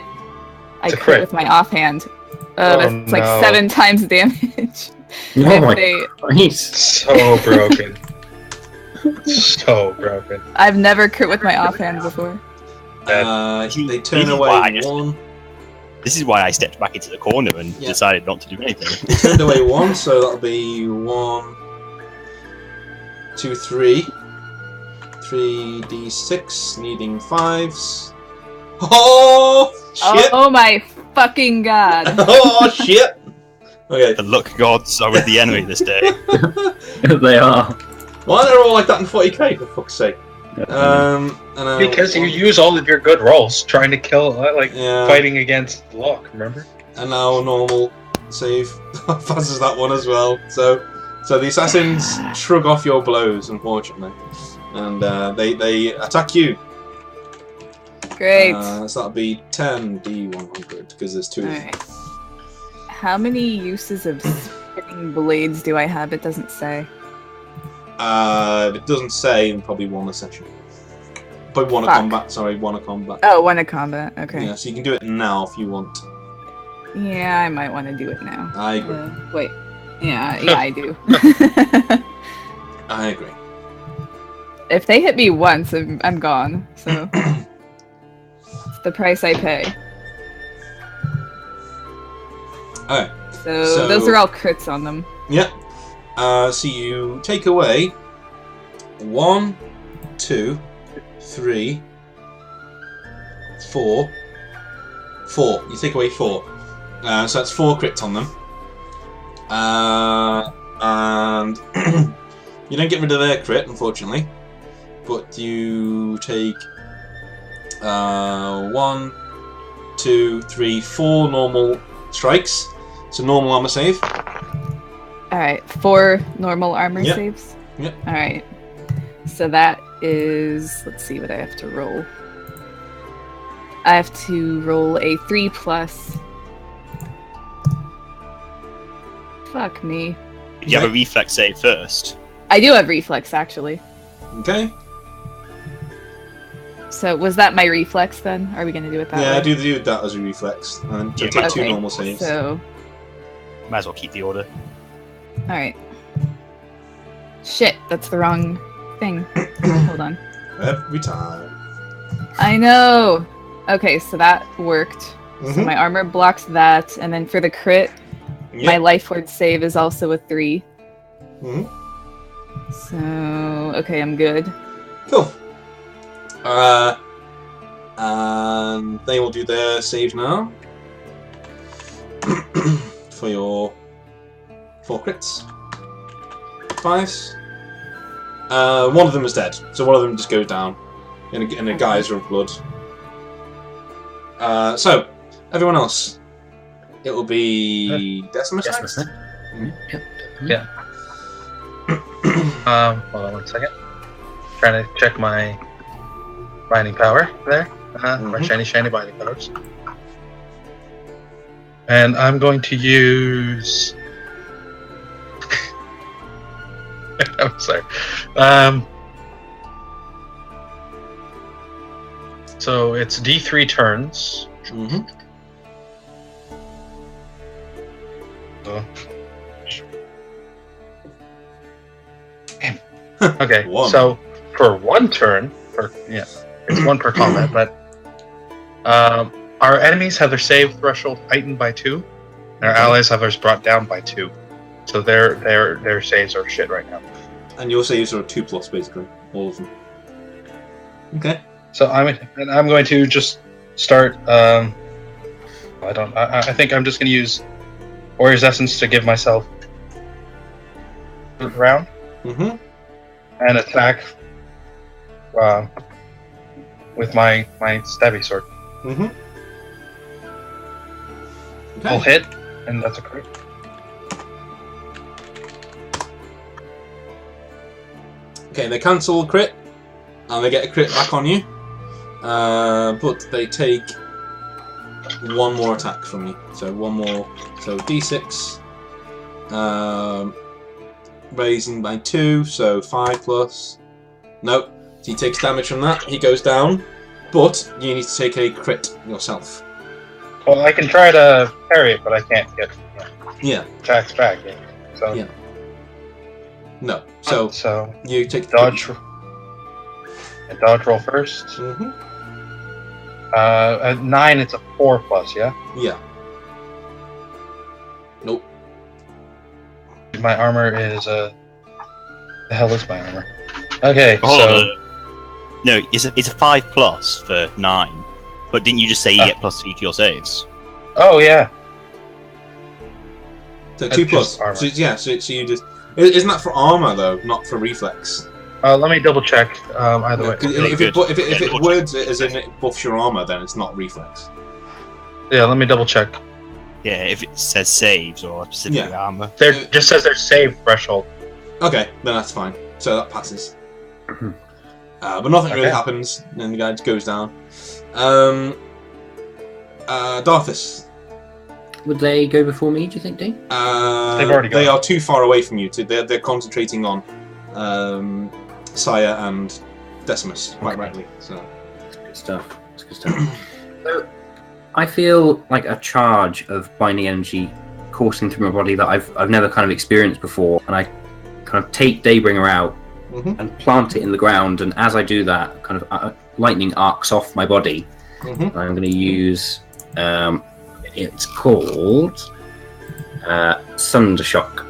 I It's a crit crit. with my offhand. Oh, That's like no. 7 times damage. Oh my They- Christ. So broken. So broken. I've never crit with my offhand before. They turn This is away why I just- 1. This is why I stepped back into the corner and decided not to do anything. They turned away 1, so that'll be 1, 2, 3. 3d6, needing 5s. Oh, shit! Oh my fucking god! Oh, shit! Okay. The luck gods are with the enemy this day. They are. Why are they all like that in 40k, for fuck's sake? Because you use all of your good rolls trying to kill, Yeah. fighting against luck, remember? And now normal save passes that one as well. So the assassins shrug off your blows, unfortunately, and they attack you. Great. So that'll be 10d100 because there's 2 of them. Alright. How many uses of spinning blades do I have? It doesn't say. If it doesn't say, then probably 1 a session. Probably 1 a Fuck. combat. Sorry, 1 a combat. Oh, one a combat. Okay. Yeah, so you can do it now if you want. Yeah, I might want to do it now. I agree. Wait. Yeah, I do. I agree. If they hit me once, I'm gone. So it's the price I pay. Alright. So those are all crits on them. Yep. So you take away 1, 2, 3, 4. 4. You take away 4. So that's 4 crits on them. And you don't get rid of their crit, unfortunately. But you take 1, 2, 3, 4 normal strikes. So normal armor save. Alright, 4 normal armor Yep. saves. Yep. Alright. So that is... Let's see what I have to roll. I have to roll a 3+. Fuck me. You have a reflex save first. I do have reflex, actually. Okay. So was that my reflex then? Are we going to do it that Yeah, way? do that as a reflex. And then Yeah, take 2 Okay, normal saves. So, Might as well keep the order. alright. Shit, that's the wrong thing. Hold on. Every time. I know! Okay, so that worked. So Mhm. my armor blocks that, and then for the crit, Yep. my life ward save is also a 3. Mhm. So, okay, I'm good. Cool. And they will do their save now. For your 4 crits. 5s. One of them is dead, so one of them just goes down in a geyser of blood. So, everyone else. It will be Decimus Yes, next. Yep. Hold on 1 second. Trying to check my binding power there. My shiny binding powers. And I'm going to use... I'm sorry. So it's D3 turns. Mhm. So- Okay, One. so for 1 turn, per it's 1 per combat. But our enemies have their save threshold heightened by 2, and our allies have theirs brought down by 2. So their saves are shit right now. And your saves are 2+, basically, all of them. Okay. So I'm going to just start. I think I'm just going to use Warrior's Essence to give myself a round and attack with my stabby sword. Okay. Full hit, and that's a crit. Okay, they cancel the crit, and they get a crit back on you, but they take 1 more attack from you. So 1 more. So D6, raising by 2, so 5+. Nope, he takes damage from that. He goes down, but you need to take a crit yourself. Well, I can try to parry it, but I can't get attacks back. So yeah. No. So you take dodge. A dodge roll first. At 9, it's a 4+. Yeah. Yeah. Nope. My armor is the hell is my armor? Okay. Hold on. No, it's a 5+ for 9. But didn't you just say you get +3 to your saves? Oh yeah. So 2+. So yeah. So you just. Isn't that for armor though, not for reflex? Let me double check. Either way. If it words it as in it buffs your armor, then it's not reflex. Yeah, let me double check. Yeah, if it says saves or specifically armor. There just says their save threshold. Okay, then that's fine. So that passes. But nothing really happens, and the guy just goes down. Darthus. Would they go before me, do you think, Dean? They've already gone. They are too far away from you. They're concentrating on Saya and Decimus, quite rightly. So. That's good stuff. That's good stuff. So, I feel like a charge of binding energy coursing through my body that I've never kind of experienced before, and I kind of take Daybringer out and plant it in the ground, and as I do that, kind of lightning arcs off my body. I'm going to use it's called Asunder Shock.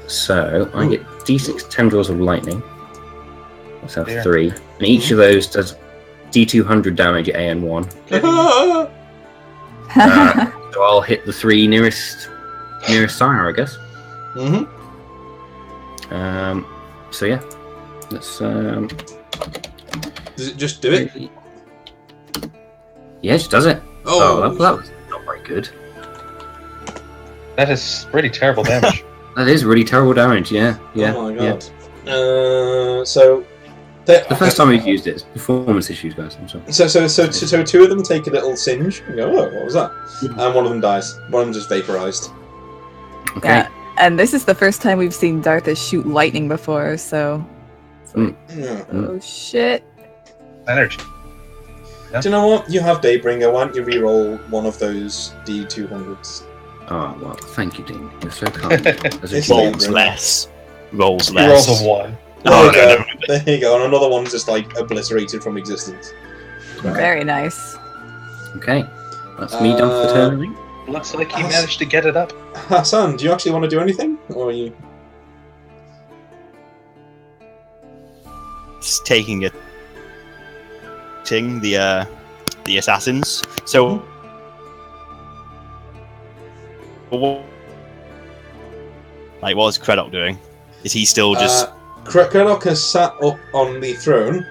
So I get D6 tendrils of lightning. Let's have 3, and each of those does D200 damage at AN1. So I'll hit the 3 nearest Sire, I guess. So yeah, let's. Does it just do it? Yeah, it just does it. Oh, that was not very good. That is pretty terrible damage. That is really terrible damage. Yeah. Oh my god. Yeah. So. The first time we've used it, it's performance issues, guys. I'm sorry. So 2 of them take a little singe and go, oh, what was that? And one of them dies. One of them just vaporized. Okay. Yeah, and this is the first time we've seen Darthus shoot lightning before, so. Oh shit. Energy. Do you know what? You have Daybringer. Why don't you re-roll one of those D200s? Oh well, thank you, Dean. You're so kind. Rolls less. He rolls a 1. There you go. And another one's just like obliterated from existence. Very nice. Okay, that's me done for the turn. I think. Looks like he managed to get it up. Hassan, do you actually want to do anything, or are you? Just taking the assassins. So. Like, what is Creddock doing? Is he still just? Creddock has sat up on the throne,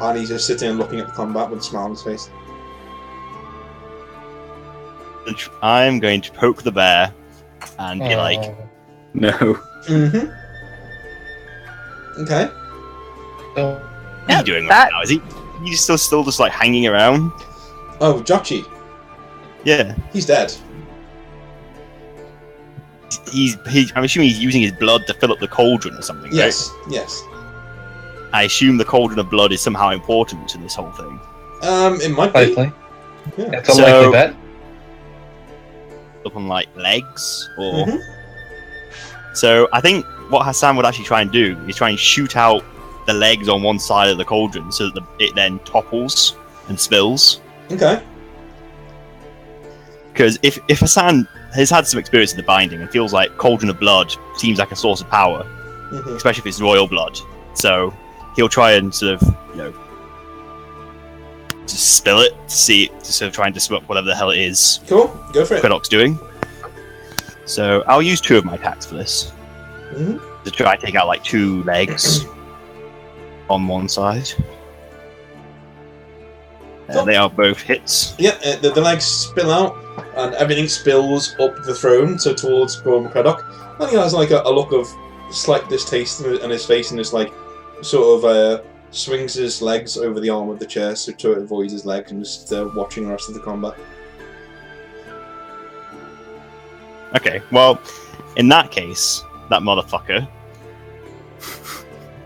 and he's just sitting and looking at the combat with a smile on his face. I'm going to poke the bear and be like, no. Okay. What are you doing right now? Is he? He's still just like hanging around? Oh, Jochi. Yeah. He's dead. I'm assuming he's using his blood to fill up the cauldron or something, Yes, right? yes. I assume the cauldron of blood is somehow important to this whole thing. It might be. Likely. Yeah. It's a likely bet. Up on like legs, or so I think what Hassan would actually try and do is try and shoot out the legs on one side of the cauldron so that it then topples and spills. Okay. Because if Hassan has had some experience in the binding and feels like cauldron of blood seems like a source of power, especially if it's royal blood, so he'll try and sort of, just spill it to sort of try and disrupt whatever the hell it is. Cool, go for it. Credoc's doing. So I'll use 2 of my attacks for this. To try and take out like 2 legs on one side. They are both hits. Yeah, the legs spill out, and everything spills up the throne, so towards Gorman Craddock. And he has like a look of slight distaste in his face, and just like sort of swings his legs over the arm of the chair so to avoid his legs, and just watching the rest of the combat. Okay, well, in that case, that motherfucker.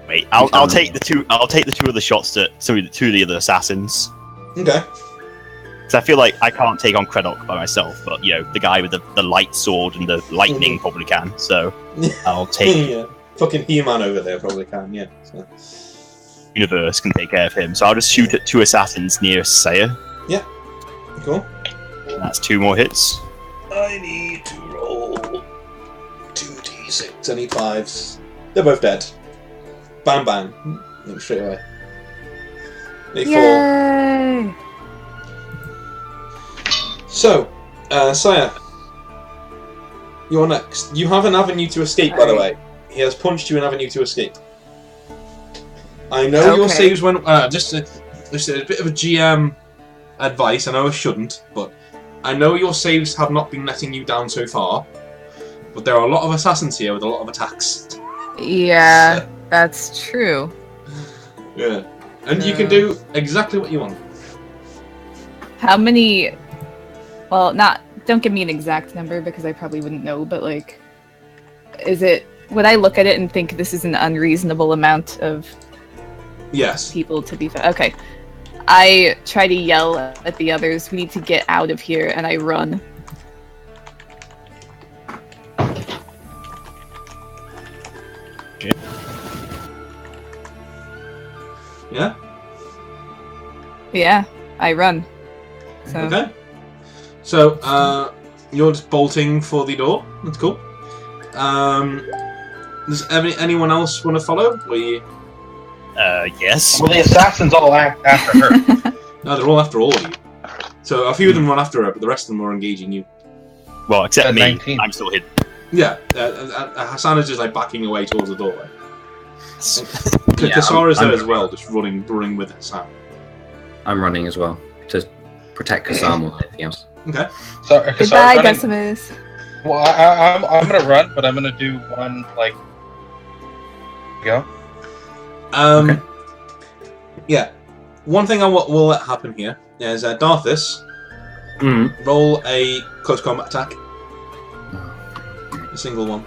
Wait, I'll take the 2. I'll take the 2 of the shots to 2 of the other assassins. Okay. Because I feel like I can't take on Craddock by myself, but the guy with the light sword and the lightning probably can. So I'll take. Yeah. Fucking He-Man over there probably can. Yeah. So. Universe can take care of him. So I'll just shoot at 2 assassins near Saya. Yeah. Cool. And that's 2 more hits. I need to roll 2d6. I need 5s. They're both dead. Bam, bam. Straight away. They fall. Yay! So, Saya, you're next. You have an avenue to escape, by the way. He has punched you an avenue to escape. I know your saves went... just a bit of a GM advice. I know I shouldn't, but I know your saves have not been letting you down so far, but there are a lot of assassins here with a lot of attacks. Yeah, that's true. Yeah. And you can do exactly what you want. How many... Well, don't give me an exact number because I probably wouldn't know, but like... Would I look at it and think this is an unreasonable amount of... Yes. People to be... Okay. I try to yell at the others, we need to get out of here, and I run. Yeah? Yeah, I run. So. Okay. So, you're just bolting for the door. That's cool. Does anyone else want to follow? Or you... Yes. Well, the assassins all act after her. No, they're all after all of you. So a few of them run after her, but the rest of them are engaging you. Well, except me. 19. I'm still hidden. Yeah, Hassan is just like backing away towards the doorway. Yeah, Kasara's there I'm- as well, just running with Hassan. I'm running as well to protect Kasar more than anything else. Okay. So, Goodbye, Decimus. Well, I'm gonna run, but I'm gonna do one like. Go. Okay. Yeah. One thing I will let happen here is Darthus, roll a close combat attack. A single one.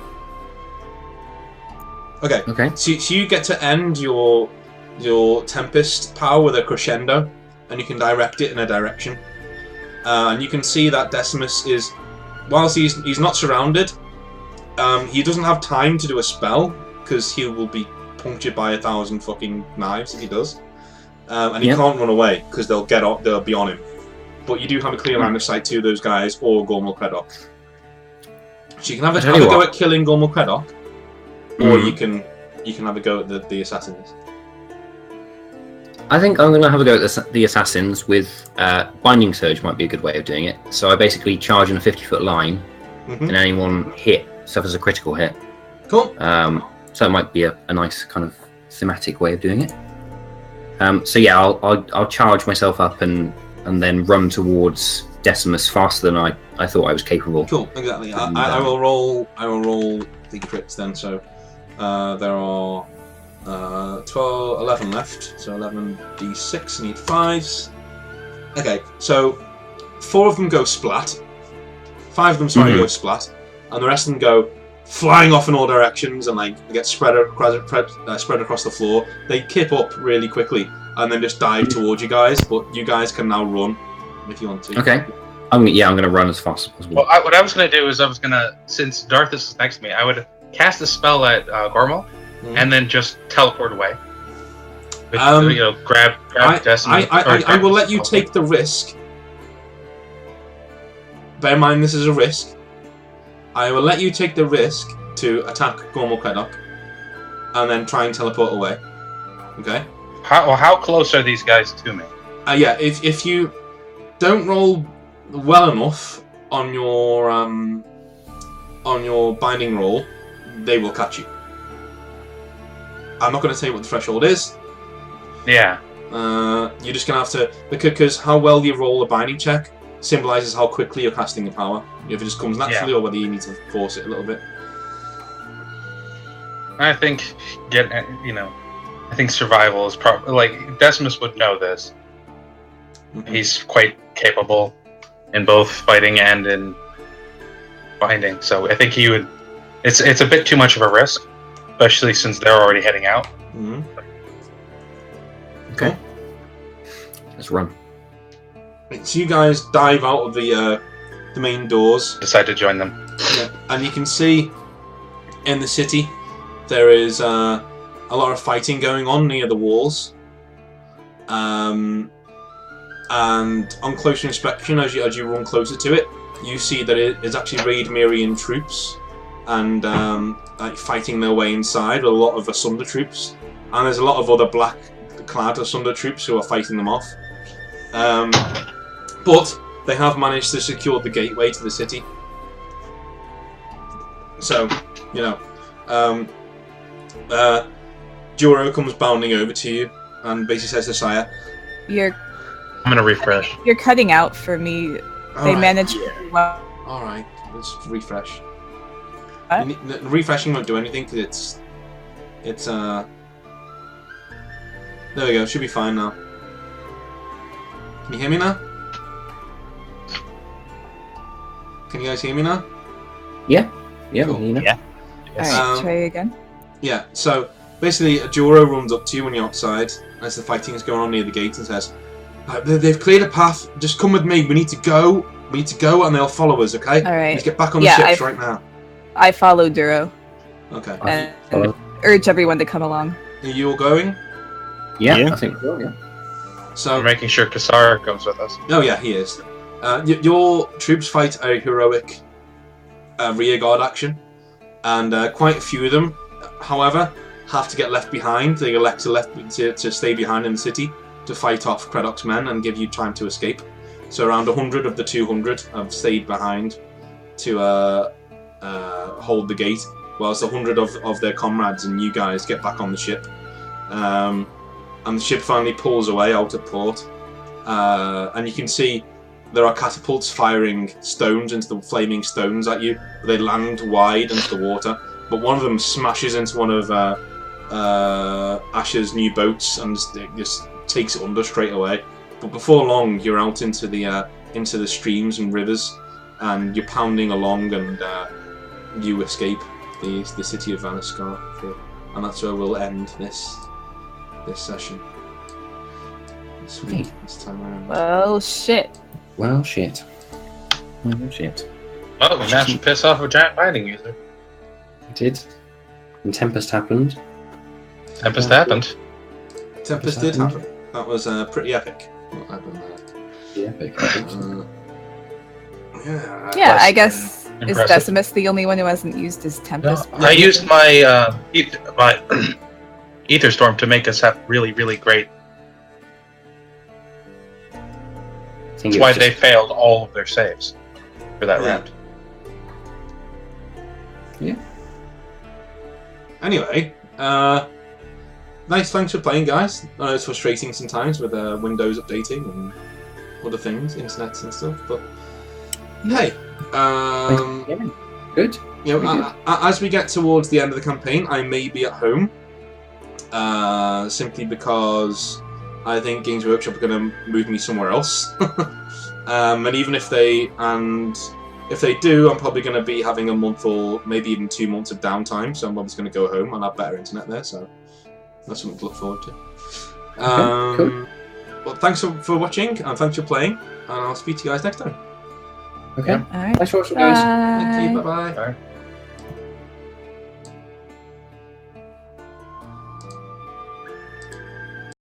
Okay. Okay. So you get to end your Tempest power with a crescendo, and you can direct it in a direction. And you can see that Decimus is, whilst he's not surrounded, he doesn't have time to do a spell because he will be punctured by 1,000 fucking knives if he does, and he can't run away because they'll be on him. But you do have a clear line of sight to those guys or Gormal Craddock. So you can have a go at killing Gormal Craddock, or you can have a go at the assassins. I think I'm going to have a go at the assassins with Binding Surge might be a good way of doing it. So I basically charge in a 50-foot line, and anyone hit suffers a critical hit. Cool. So it might be a nice kind of thematic way of doing it. So yeah, I'll charge myself up and then run towards Decimus faster than I thought I was capable. Cool, exactly. I will roll the crits then. So there are 11 left. So 11d6. I need 5s. Okay, so 4 of them go splat. 5 of them go splat, and the rest of them go flying off in all directions and like get spread across the floor. They kip up really quickly and then just dive towards you guys. But you guys can now run if you want to. Okay. I'm going to run as fast as possible. Well, what I was going to do is since Darthus is next to me, I would cast a spell at Gormal and then just teleport away. Grab Decimus. I will let you take the risk. Bear in mind, this is a risk. I will let you take the risk to attack Gormal Creddock and then try and teleport away. Okay? How close are these guys to me? Yeah, if you don't roll well enough on your binding roll, they will catch you. I'm not going to tell you what the threshold is. Yeah. You're just going to have to... Because how well you roll a binding check symbolises how quickly you're casting the power. If it just comes naturally or whether you need to force it a little bit. I think, I think survival is probably... Like, Decimus would know this. Mm-hmm. He's quite capable in both fighting and in binding, so I think he would... It's a bit too much of a risk, especially since they're already heading out. Mm-hmm. Okay. Let's run. So you guys dive out of the main doors. Decide to join them. Yeah. And you can see in the city there is a lot of fighting going on near the walls. And on closer inspection, as you run closer to it, you see that it is actually Raidmerian troops and fighting their way inside with a lot of Asunder troops. And there's a lot of other black-clad Asunder troops who are fighting them off. But they have managed to secure the gateway to the city. So, Juro comes bounding over to you and basically says to Sire, I'm gonna refresh. You're cutting out for me. They managed to do well. Alright, let's refresh. What? Refreshing won't do anything because it's there we go, should be fine now. Can you hear me now? Can you guys hear me now? Yeah. Yeah. Cool. Yeah. Alright, try again. Yeah, so basically Juro runs up to you when you're outside as the fighting is going on near the gate and says, they've cleared a path, just come with me, we need to go, and they'll follow us, okay? Alright. Let's get back on the ships right now. I follow Duro. Okay. And urge everyone to come along. Are you all going? Yeah, I think so, yeah. So, we're making sure Kasara comes with us. Oh yeah, he is. Your troops fight a heroic rearguard action, and quite a few of them, however, have to get left behind. They elect to stay behind in the city to fight off Creddock's men and give you time to escape. So around 100 of the 200 have stayed behind to hold the gate, whilst 100 of their comrades and you guys get back on the ship. And the ship finally pulls away out of port, and you can see there are catapults firing stones into the flaming stones at you. They land wide into the water, but one of them smashes into one of Ash's new boats and just takes it under straight away. But before long, you're out into the streams and rivers, and you're pounding along, and you escape the city of Vanaskar, and that's where we'll end this session. Sweet. This time around. Well, shit. Well, shit. Well, shit. Oh, we managed to piss off a giant binding user. We did. And Tempest happened. Tempest happened. Tempest did happen. That was pretty epic. What happened there? Yeah, epic. Yeah, I guess Impressive. is Decimus the only one who hasn't used his Tempest? I used my my Ether Storm to make us have really, really great. That's why they failed all of their saves for that round. Yeah. Anyway, thanks for playing, guys. It's frustrating sometimes with Windows updating and other things, internets and stuff, but hey, good. As we get towards the end of the campaign, I may be at home, simply because I think Games Workshop are going to move me somewhere else. And even if they do, I'm probably going to be having a month or maybe even 2 months of downtime. So I'm obviously going to go home and have better internet there. So that's something to look forward to. Cool. Well, thanks for watching and thanks for playing. And I'll speak to you guys next time. Okay. All right. Thanks for watching, guys. Thank you. Bye bye. All right.